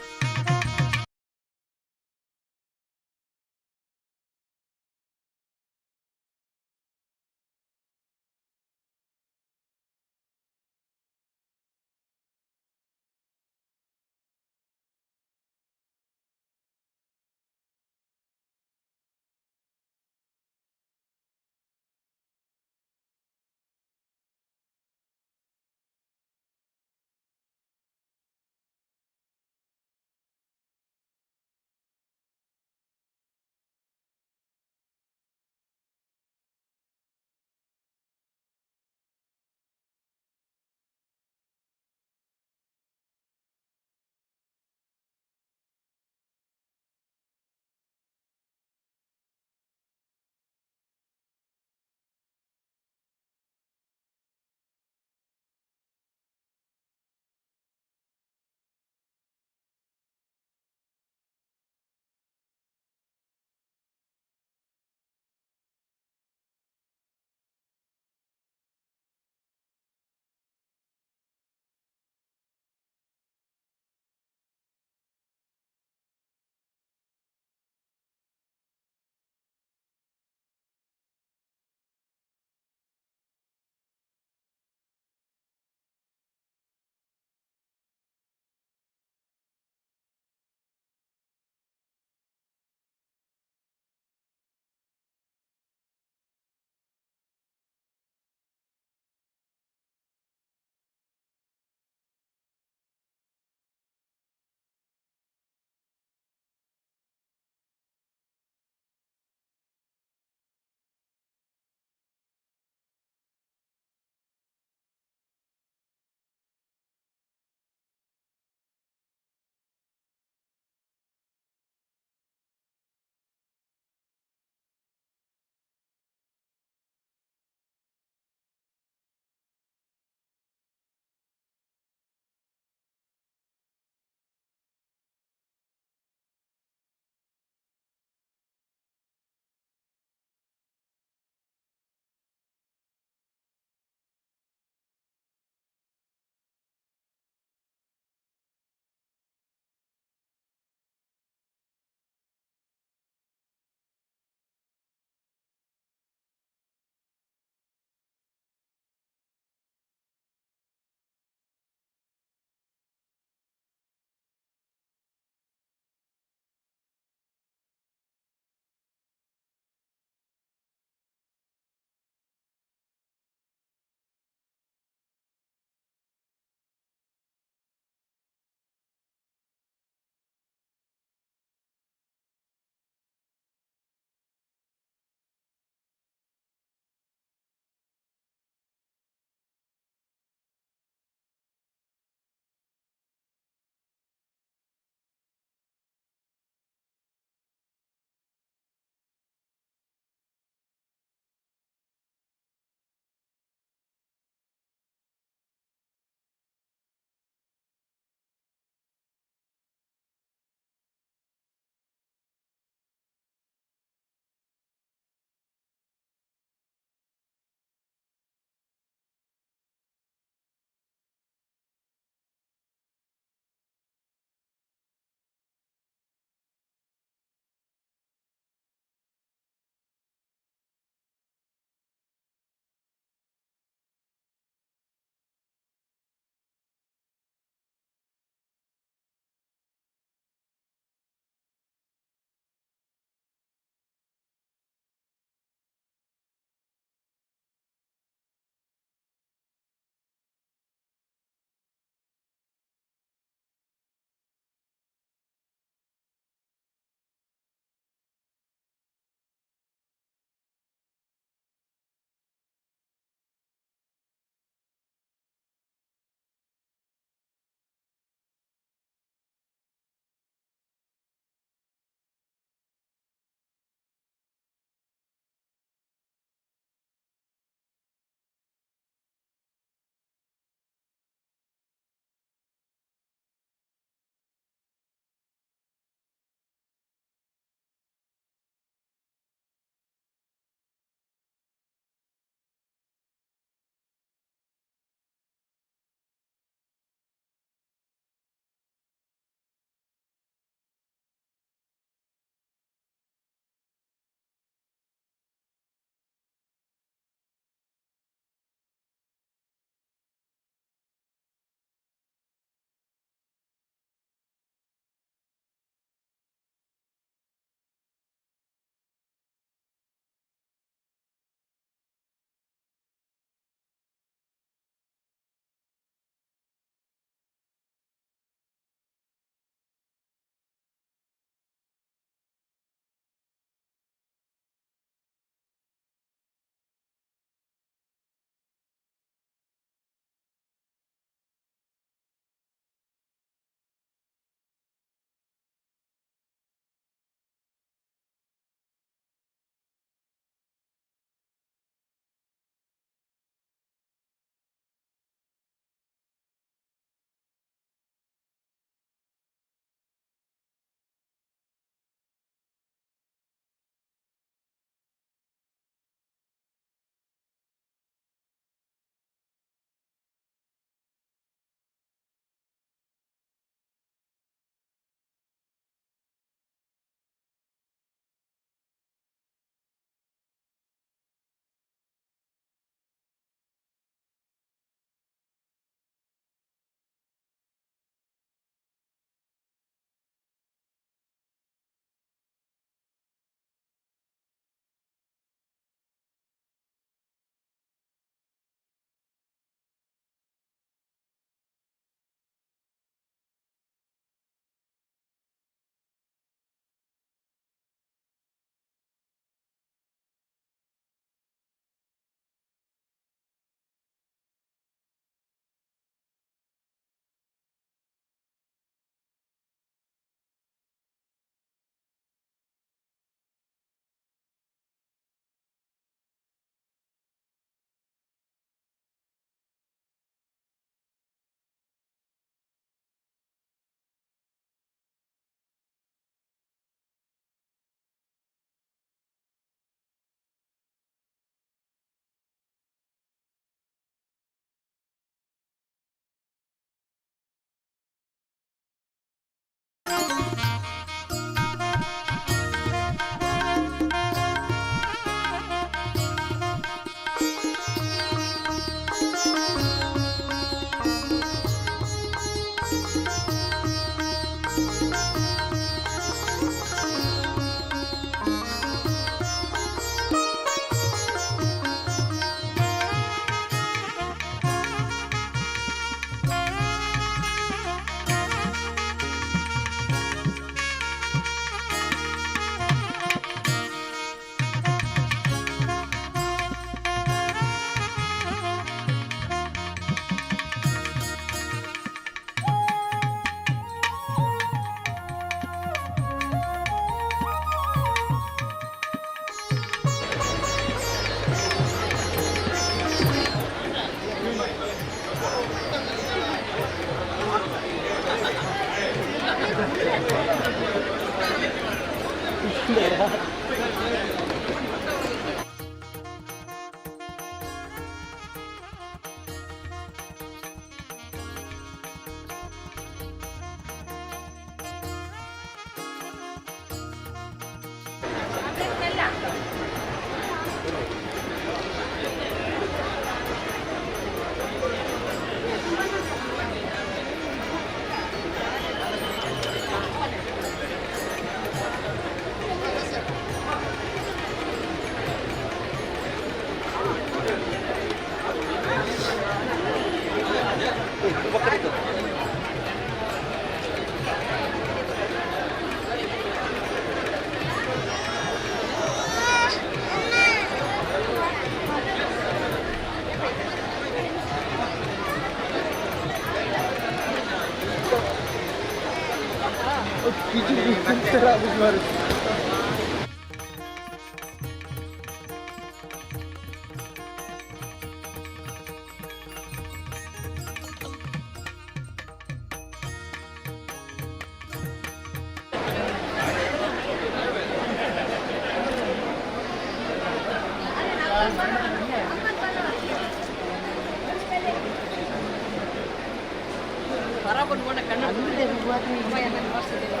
Parapun gua nak kena. Ada buat ni. Lumayan kan pasti dia.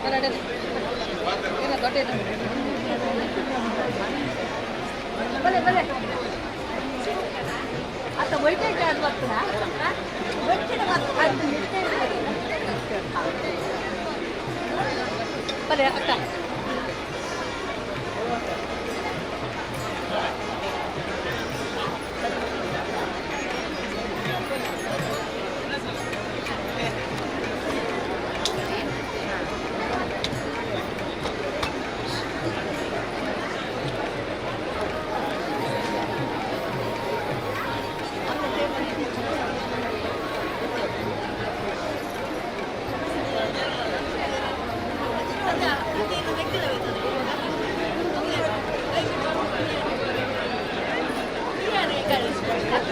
Kalau ada. Ini gede tu. Boleh. Atau boleh kan waktu nak? Boleh waktu Boleh akak.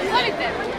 Boleh.